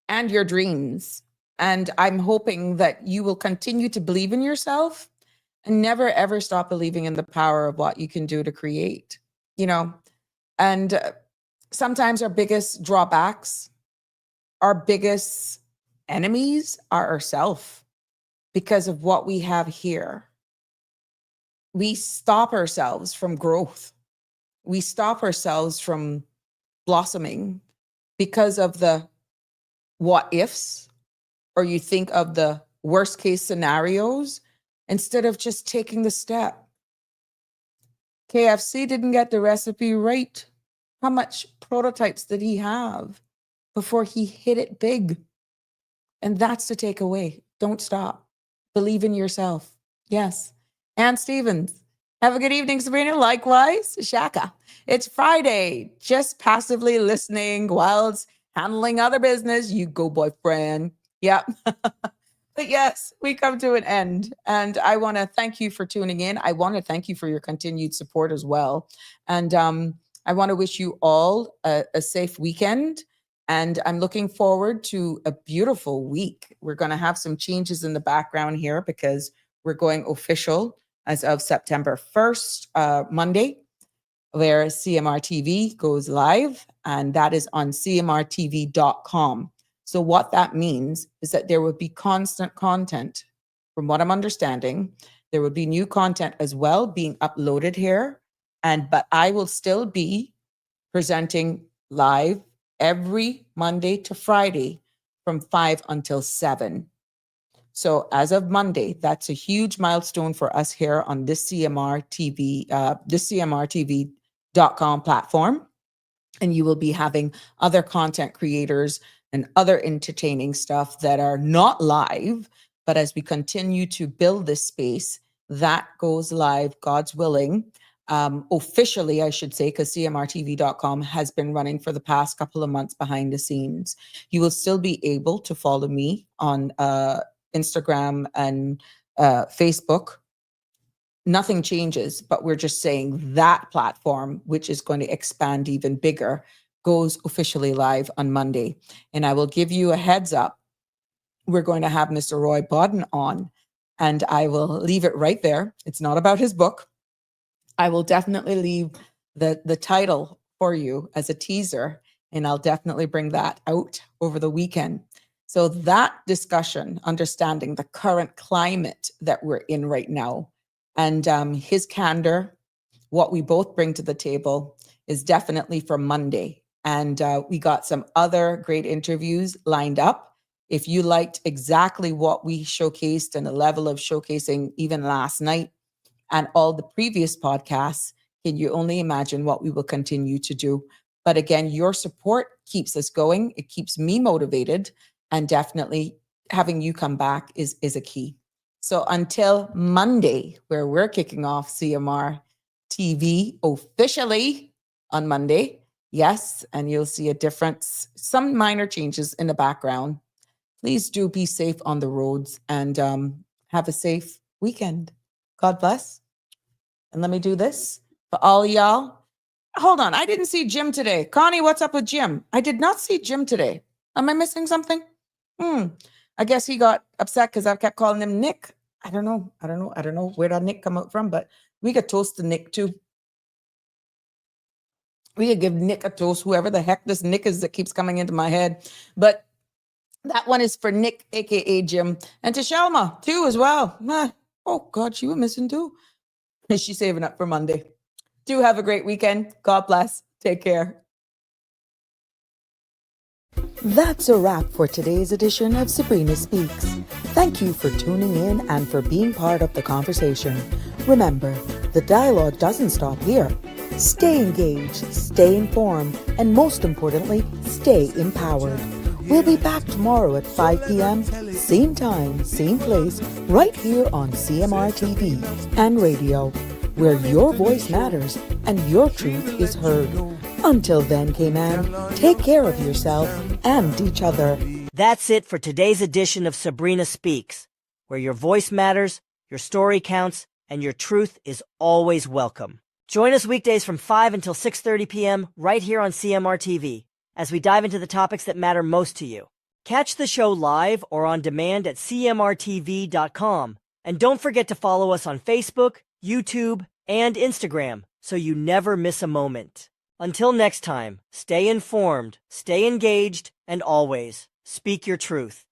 and your dreams. And I'm hoping that you will continue to believe in yourself and never, ever stop believing in the power of what you can do to create, and sometimes our biggest drawbacks, our biggest enemies are ourselves because of what we have here. We stop ourselves from growth. We stop ourselves from blossoming because of the what ifs, or you think of the worst case scenarios instead of just taking the step. KFC didn't get the recipe right. How much prototypes did he have before he hit it big? And that's the takeaway. Don't stop. Believe in yourself. Yes. Ann Stevens. Have a good evening, Sabrina. Likewise, Shaka. It's Friday. Just passively listening while handling other business. You go, boyfriend. Yep. But But yes, we come to an end. And I want to thank you for tuning in. I want to thank you for your continued support as well. And I want to wish you all a safe weekend. And I'm looking forward to a beautiful week. We're going to have some changes in the background here because we're going official as of September 1st, Monday, where CMR TV goes live, and that is on cmrtv.com. So what that means is that there would be constant content. From what I'm understanding, there would be new content as well being uploaded here. But I will still be presenting live every Monday to Friday from 5 until 7. So as of Monday, that's a huge milestone for us here on this CMR TV, this cmrtv.com platform. And you will be having other content creators and other entertaining stuff that are not live. But as we continue to build this space, that goes live, God's willing, officially, I should say, because cmrtv.com has been running for the past couple of months behind the scenes. You will still be able to follow me on Instagram and Facebook. Nothing changes, but we're just saying that platform, which is going to expand even bigger, goes officially live on Monday. And I will give you a heads up. We're going to have Mr. Roy Bodden on, and I will leave it right there. It's not about his book. I will definitely leave the title for you as a teaser, and I'll definitely bring that out over the weekend. So that discussion, understanding the current climate that we're in right now, and his candor, what we both bring to the table, is definitely for Monday. And we got some other great interviews lined up. If you liked exactly what we showcased and the level of showcasing even last night and all the previous podcasts, can you only imagine what we will continue to do? But again, your support keeps us going. It keeps me motivated, and definitely having you come back is a key. So until Monday, where we're kicking off CMR TV officially on Monday, yes, and you'll see a difference, some minor changes in the background. Please do be safe on the roads and have a safe weekend. God bless. And let me do this for all y'all. Hold on, I didn't see Jim today. Connie, what's up with Jim? I did not see Jim today. Am I missing something? I guess he got upset because I kept calling him Nick. I don't know where that Nick come out from, but we could toast to Nick too. We could give Nick a toast, whoever the heck this Nick is that keeps coming into my head. But that one is for Nick, aka Jim, and to Shelma too as well. Oh God, she was missing too. Is she saving up for Monday? Do have a great weekend. God bless. Take care. That's a wrap for today's edition of Sabrina Speaks. Thank you for tuning in and for being part of the conversation. Remember, the dialogue doesn't stop here. Stay engaged, stay informed, and most importantly, stay empowered. We'll be back tomorrow at 5 p.m., same time, same place, right here on CMR TV and radio, where your voice matters and your truth is heard. Until then, Cayman, take care of yourself and each other. That's it for today's edition of Sabrina Speaks, where your voice matters, your story counts, and your truth is always welcome. Join us weekdays from 5 until 6:30 p.m. right here on CMR TV as we dive into the topics that matter most to you. Catch the show live or on demand at cmrtv.com. And don't forget to follow us on Facebook, YouTube, and Instagram so you never miss a moment. Until next time, stay informed, stay engaged, and always speak your truth.